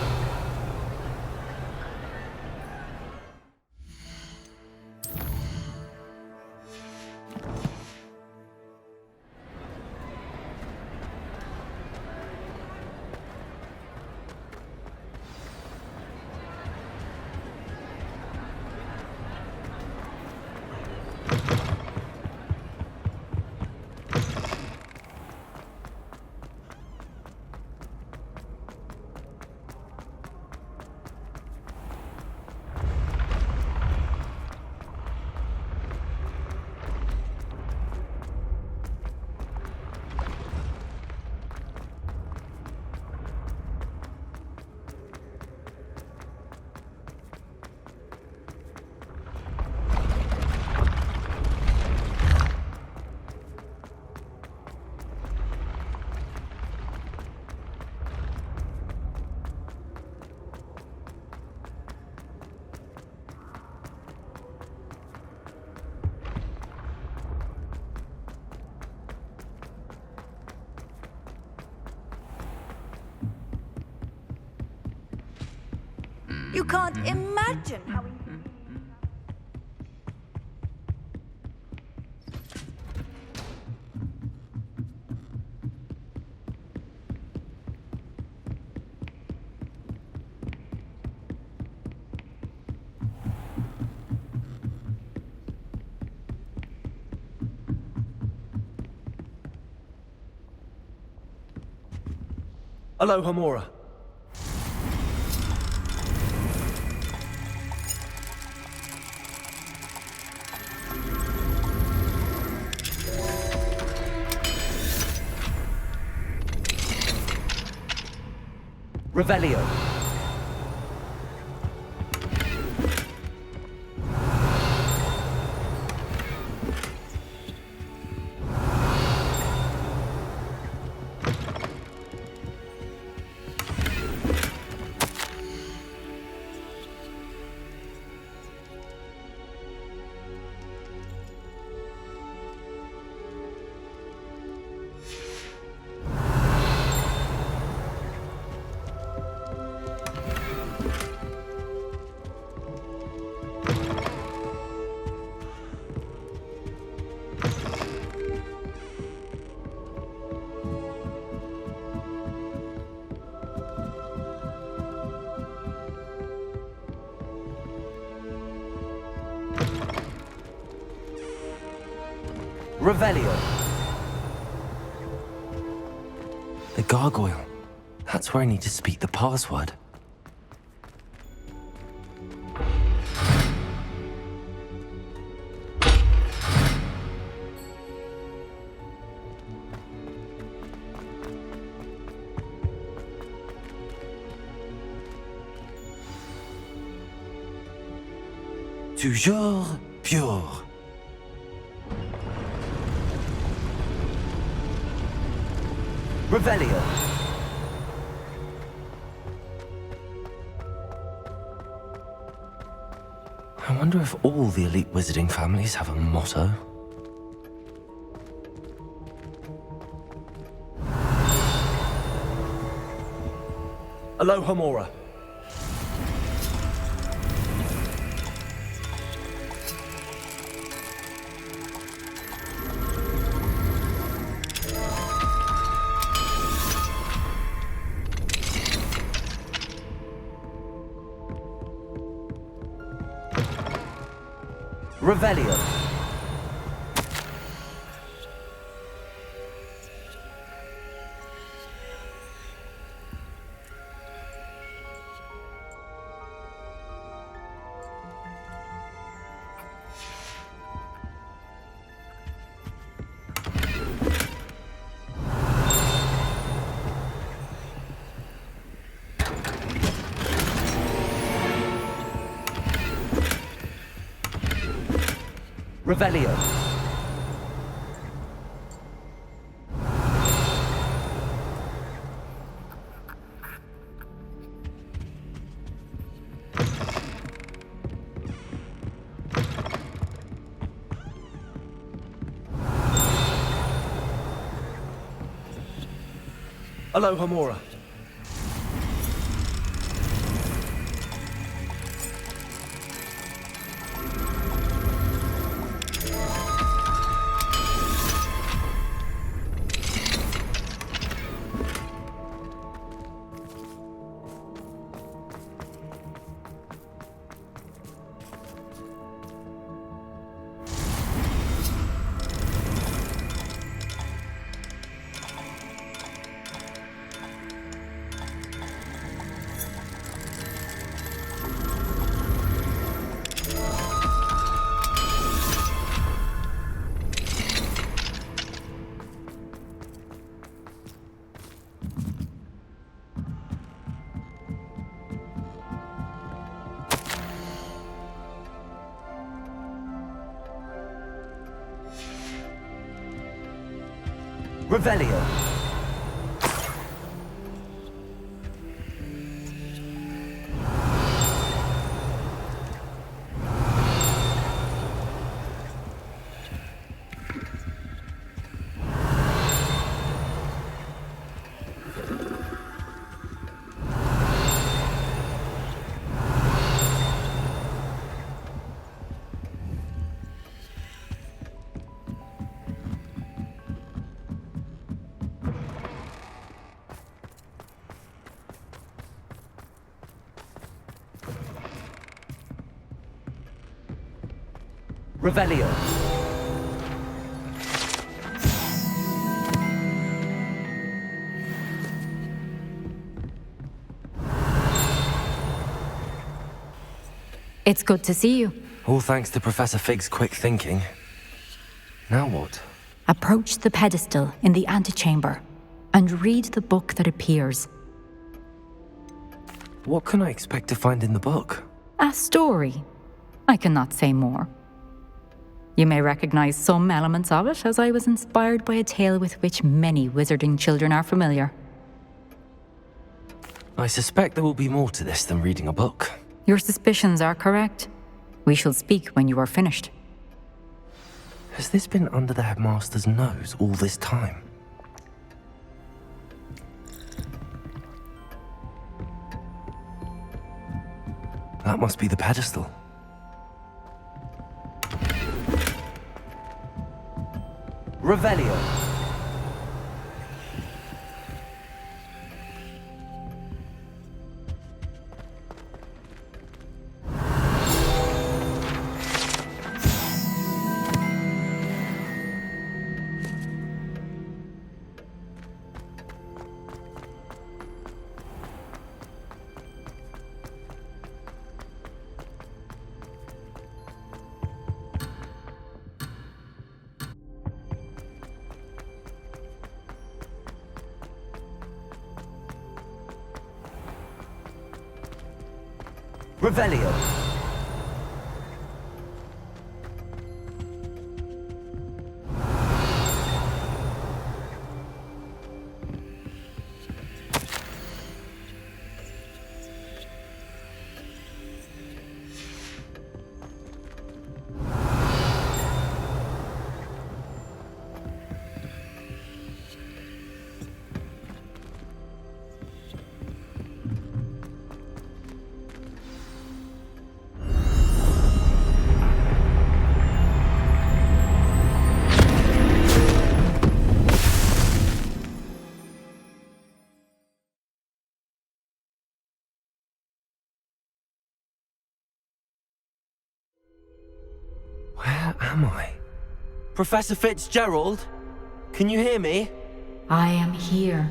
You can't imagine how he... Aloha Mora. Revelio. Revelio. The gargoyle. That's where I need to speak the password. Toujours pure. Revelio. I wonder if all the elite wizarding families have a motto. Aloha Mora. Revelio. Revelio. Aloha Mora. Revelio. Revelio. It's good to see you. All thanks to Professor Fig's quick thinking. Now what? Approach the pedestal in the antechamber and read the book that appears. What can I expect to find in the book? A story. I cannot say more. You may recognize some elements of it, as I was inspired by a tale with which many wizarding children are familiar. I suspect there will be more to this than reading a book. Your suspicions are correct. We shall speak when you are finished. Has this been under the headmaster's nose all this time? That must be the pedestal. Revelio. Revelio. Where am I? Professor Fitzgerald? Can you hear me? I am here.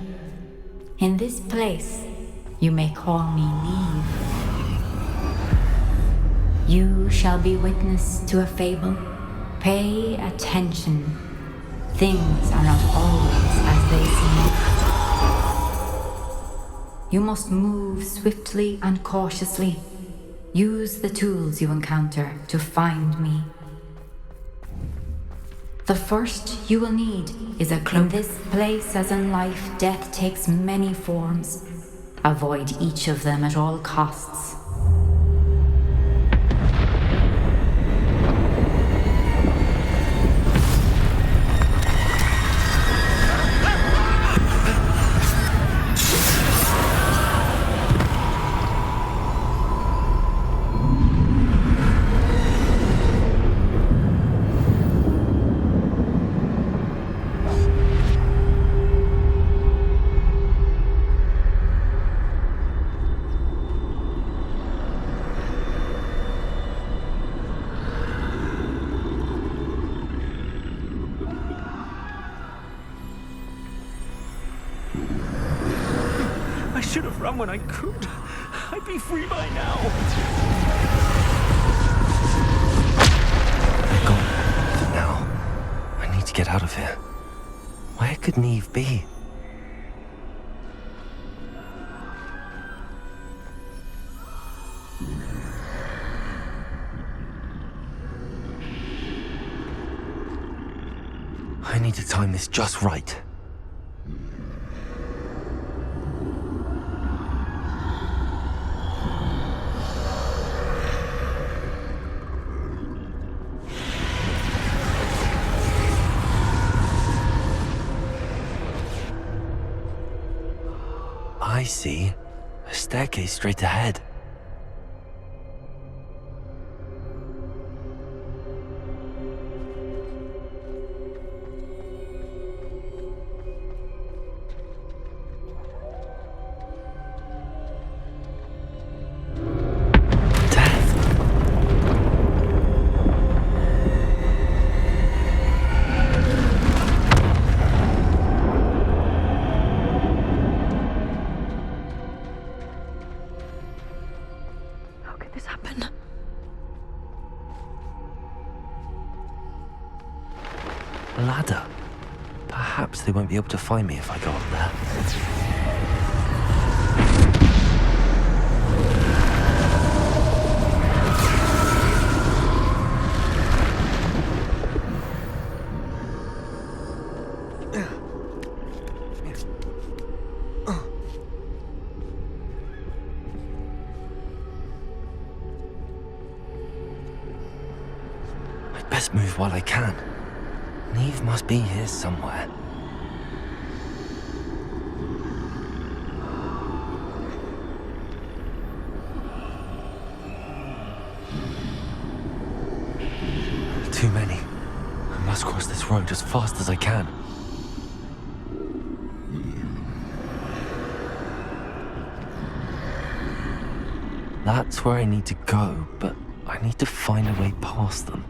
In this place, you may call me Neve. You shall be witness to a fable. Pay attention. Things are not always as they seem. You must move swiftly and cautiously. Use the tools you encounter to find me. The first you will need is a cloak. In this place, as in life, death takes many forms. Avoid each of them at all costs. I should have run when I could. I'd be free by now. But now, I need to get out of here. Where could Neve be? I need to time this just right. I see. A staircase straight ahead. Ladder. Perhaps they won't be able to find me if I go up there. I'd best move while I can. Neve must be here somewhere. Too many. I must cross this road as fast as I can. That's where I need to go, but I need to find a way past them.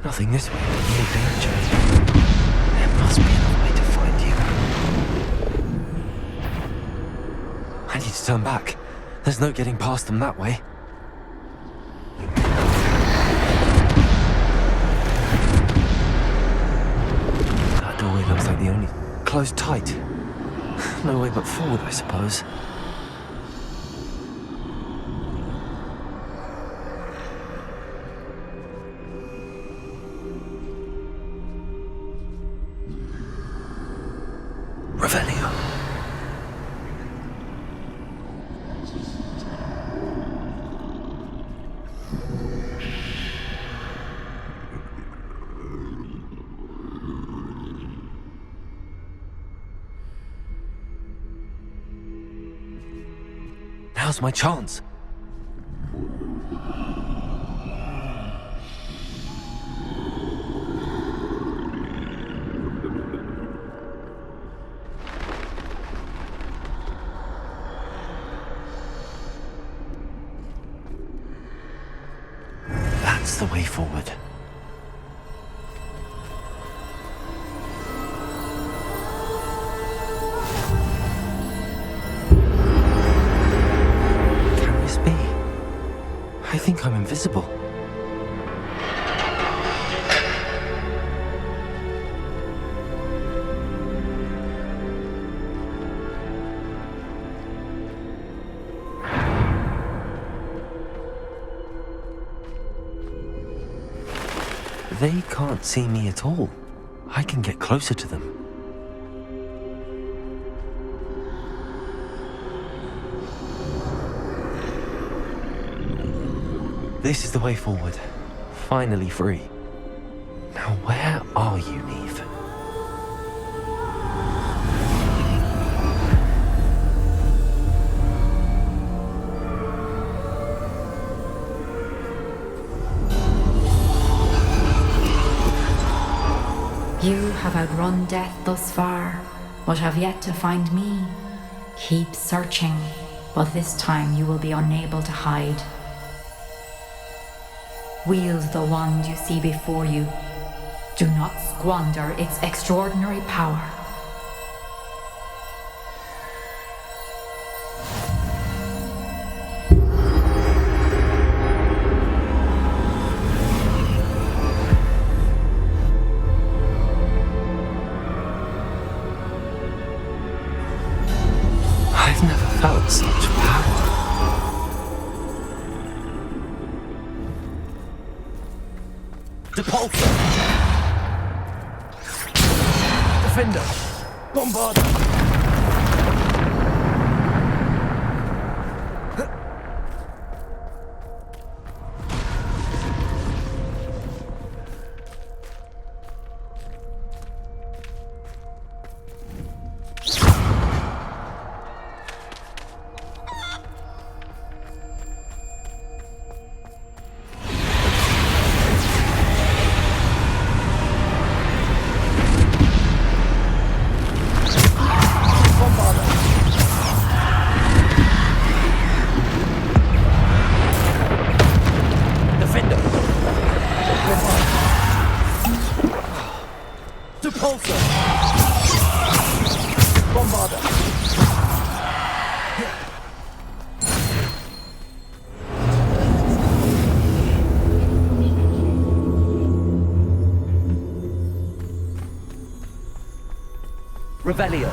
Nothing this way. No danger. There must be another way to find you. to turn back. There's no getting past them that way. That doorway looks like the only... closed tight. No way but forward, I suppose. Revelio. Now's my chance. That's the way forward. Can this be? I think I'm invisible. They can't see me at all. I can get closer to them. This is the way forward. Finally free. Now where are you, Neve? You have outrun death thus far, but have yet to find me. Keep searching, but this time you will be unable to hide. Wield the wand you see before you. Do not squander its extraordinary power. I've never felt such power. Depulsor! Defender! Bombarder! Depulsor! Bombarder! Revelio.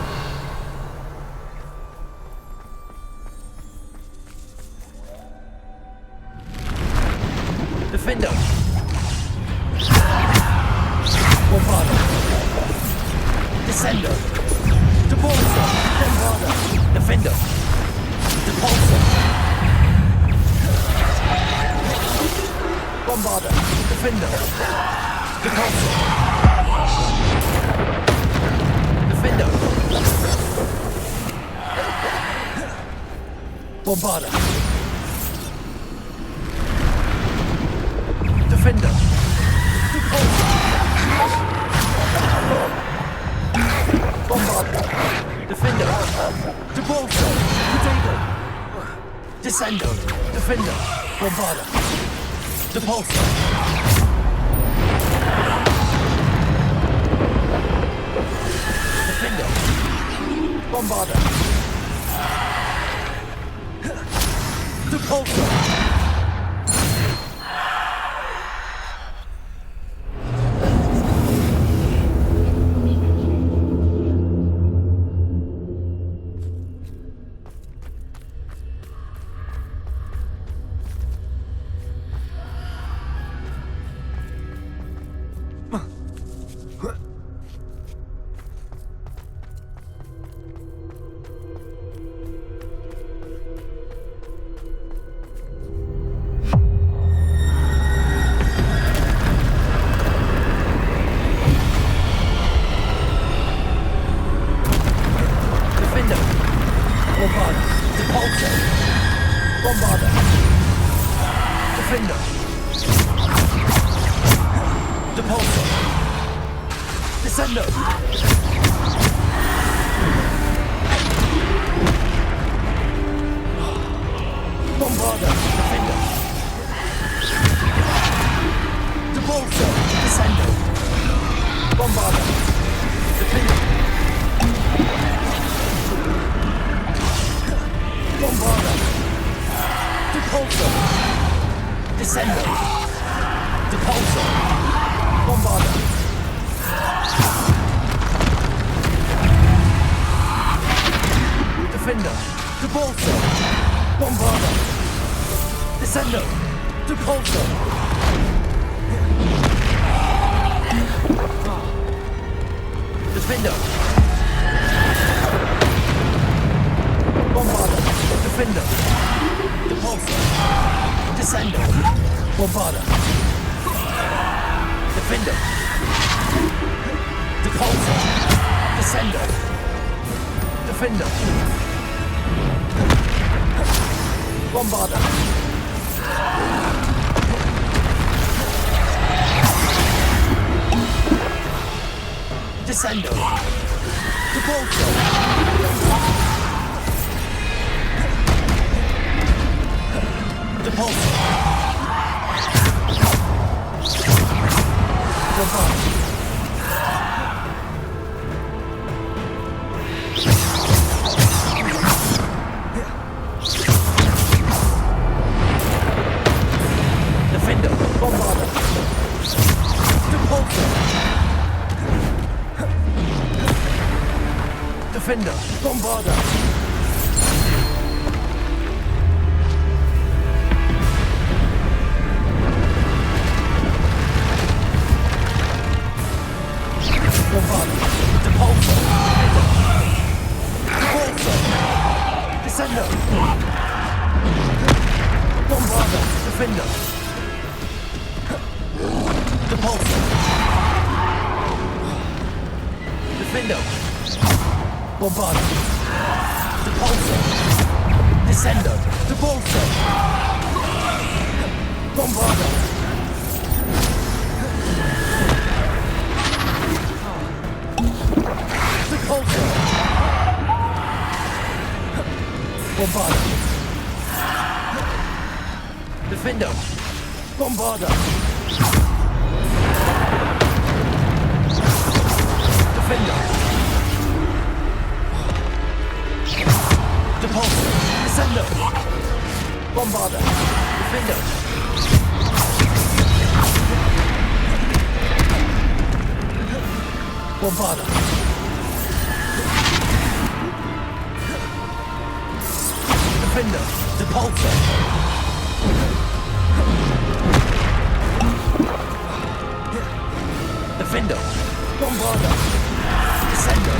Defender. Bombarder. Descender. Depulsor. Bombarder. Defender. Depulsor. Bombarder. Defender. Depulsor. Defender. Bombarder. Defender. Bombarder. Defender. Depulsor. Potato. Descender. Defender. Bombarder. Depulsor. Defender. Bombarder. Defender, Bombarder! Bombarder, Depulsor! Depulsor! Descender! Bombarder, Defender! Depulsor! Defender! Bombarder! Depulsor! Descender! Depulsor! Bombarder! Depulsor! Bombarder! Defender! Bombarder! Defender! Depulsor! Descender! Bombarder! Defender! Bombarder! Defender! Depulsor! Defender! Bombarder! Descender!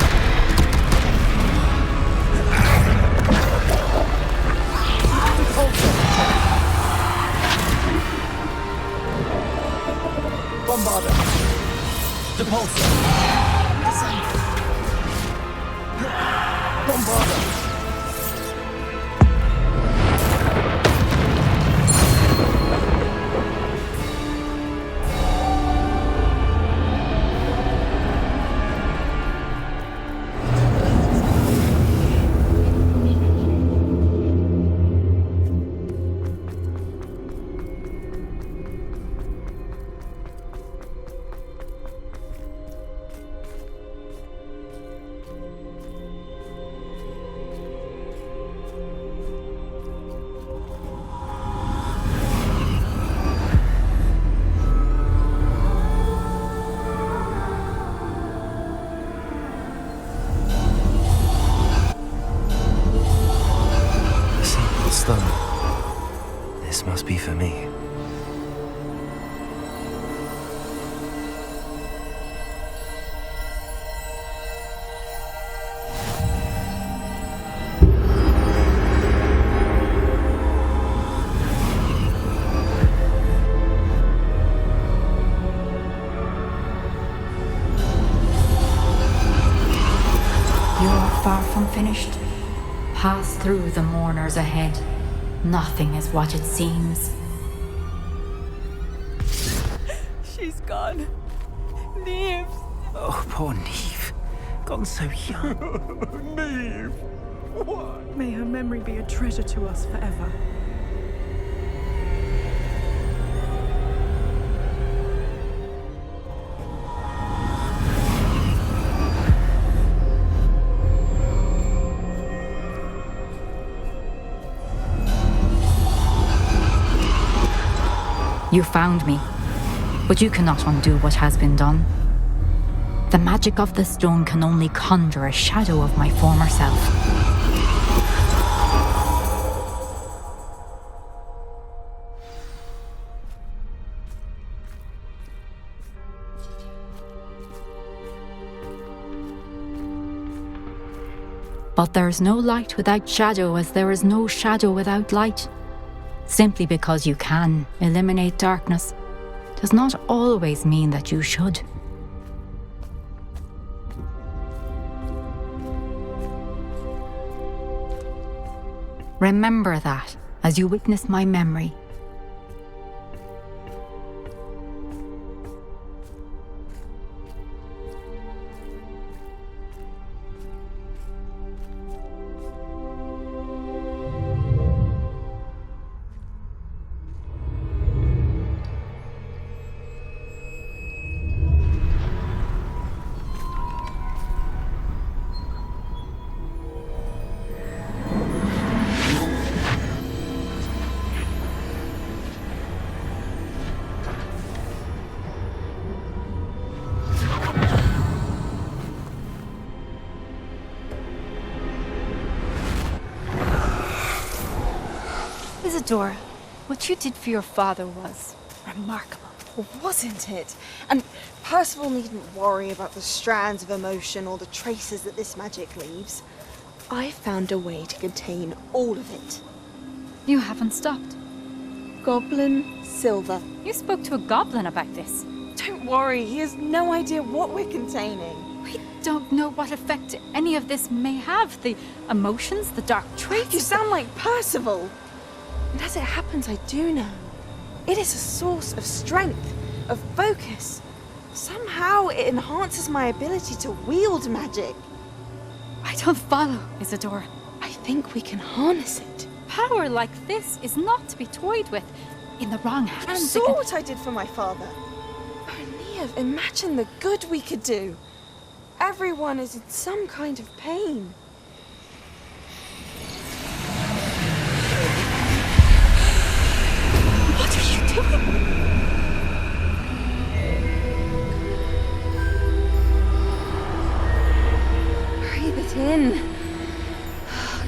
Bombarder! Depulsor! Descender! Bombarder! far from finished. Pass through the mourners ahead. Nothing is what it seems. She's gone. Neve. Oh, poor Neve. Gone so young. Neve. Why? May her memory be a treasure to us forever. You found me, but you cannot undo what has been done. The magic of the stone can only conjure a shadow of my former self. But there is no light without shadow, as there is no shadow without light. Simply because you can eliminate darkness does not always mean that you should. Remember that as you witness my memory. Isadora, what you did for your father was remarkable. Wasn't it? And Percival needn't worry about the strands of emotion or the traces that this magic leaves. I found a way to contain all of it. You haven't stopped. Goblin Silver. You spoke to a goblin about this. Don't worry, he has no idea what we're containing. We don't know what effect any of this may have. The emotions, the dark traits. You sound like Percival. And as it happens, I do know. It is a source of strength, of focus. Somehow it enhances my ability to wield magic. I don't follow, Isadora. I think we can harness it. Power like this is not to be toyed with. In the wrong hands. You saw what I did for my father. Oh, Neve, imagine the good we could do. Everyone is in some kind of pain. What are you doing? Breathe it in.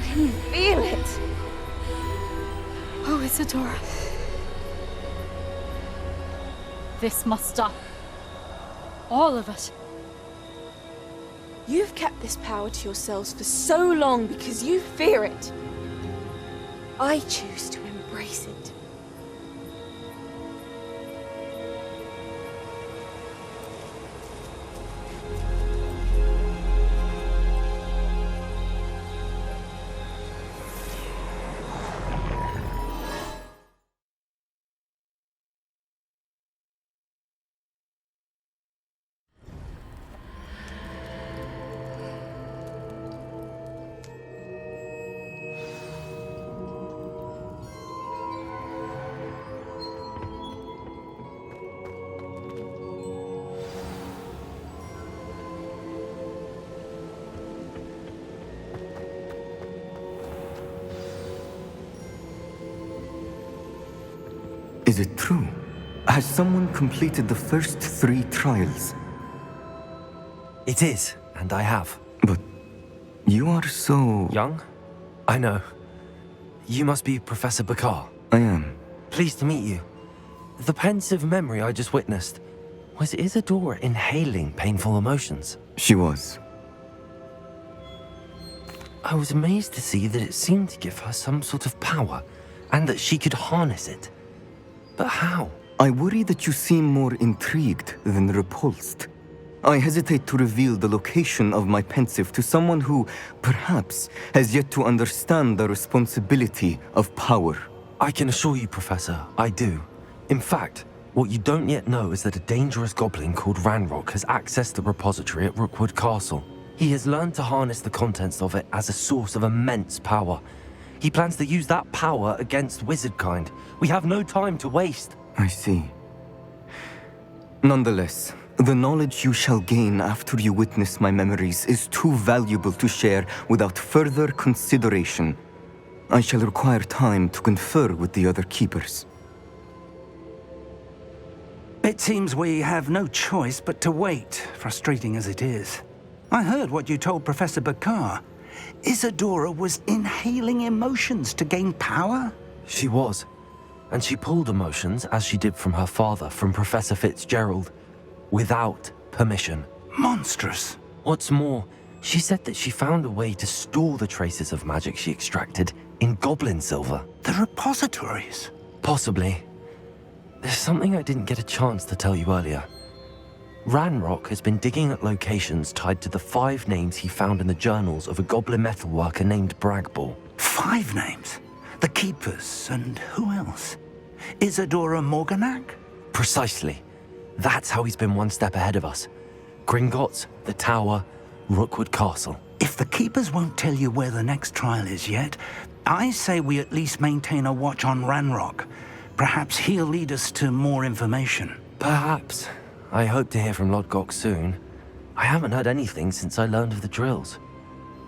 Can you feel it? Oh, Isadora. This must stop. All of it. You've kept this power to yourselves for so long because you fear it. I choose to embrace it. Is it true? Has someone completed the first 3 trials? It is, and I have. But you are so... Young? I know. You must be Professor Bakar. I am. Pleased to meet you. The pensive memory I just witnessed, was Isadora inhaling painful emotions? She was. I was amazed to see that it seemed to give her some sort of power, and that she could harness it. But how? I worry that you seem more intrigued than repulsed. I hesitate to reveal the location of my pensive to someone who, perhaps, has yet to understand the responsibility of power. I can assure you, Professor, I do. In fact, what you don't yet know is that a dangerous goblin called Ranrock has accessed the repository at Rookwood Castle. He has learned to harness the contents of it as a source of immense power. He plans to use that power against wizardkind. We have no time to waste. I see. Nonetheless, the knowledge you shall gain after you witness my memories is too valuable to share without further consideration. I shall require time to confer with the other keepers. It seems we have no choice but to wait, frustrating as it is. I heard what you told Professor Bakar. Isadora was inhaling emotions to gain power? She was. And she pulled emotions, as she did from her father, from Professor Fitzgerald, without permission. Monstrous. What's more, she said that she found a way to store the traces of magic she extracted in goblin silver. The repositories? Possibly. There's something I didn't get a chance to tell you earlier. Ranrock has been digging at locations tied to the 5 names he found in the journals of a goblin metalworker named Bragball. 5 names? The Keepers, and who else? Isadora Morganac? Precisely. That's how he's been one step ahead of us. Gringotts, the Tower, Rookwood Castle. If the Keepers won't tell you where the next trial is yet, I say we at least maintain a watch on Ranrock. Perhaps he'll lead us to more information. Perhaps. I hope to hear from Lodgok soon. I haven't heard anything since I learned of the drills.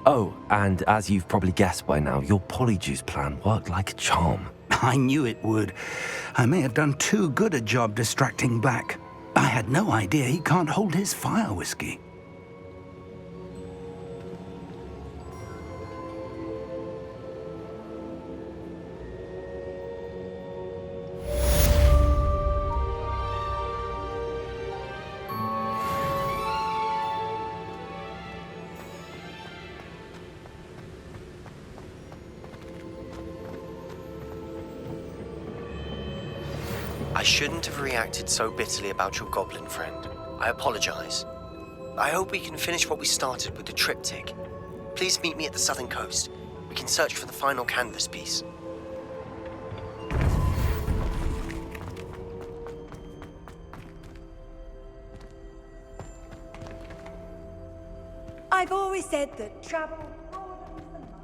Oh, and as you've probably guessed by now, your polyjuice plan worked like a charm. I knew it would. I may have done too good a job distracting Black. I had no idea he can't hold his fire whiskey. I shouldn't have reacted so bitterly about your goblin friend. I apologize. I hope we can finish what we started with the triptych. Please meet me at the southern coast. We can search for the final canvas piece. I've always said that travel broadens the mind.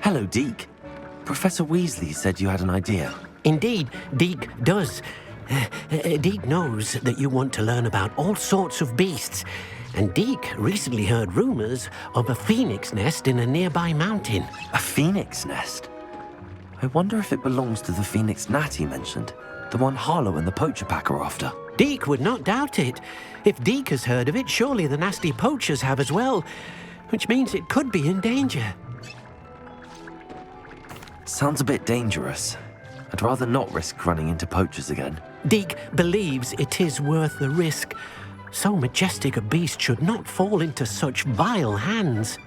Hello, Deke. Professor Weasley said you had an idea. Indeed, Deke does. Deke knows that you want to learn about all sorts of beasts, and Deke recently heard rumors of a phoenix nest in a nearby mountain. A phoenix nest? I wonder if it belongs to the phoenix gnat he mentioned, the one Harlow and the poacher pack are after. Deke would not doubt it. If Deke has heard of it, surely the nasty poachers have as well, which means it could be in danger. Sounds a bit dangerous. I'd rather not risk running into poachers again. Deke believes it is worth the risk. So majestic a beast should not fall into such vile hands.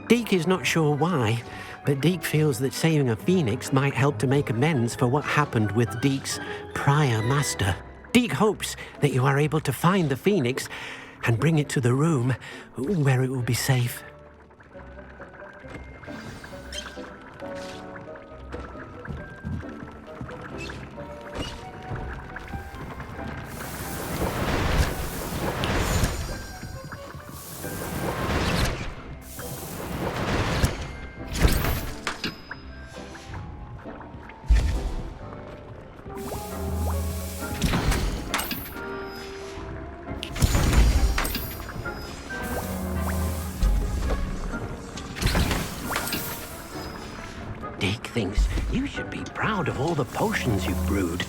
Deke is not sure why, but Deke feels that saving a phoenix might help to make amends for what happened with Deke's prior master. Deke hopes that you are able to find the phoenix and bring it to the room where it will be safe. Deke thinks you should be proud of all the potions you've brewed.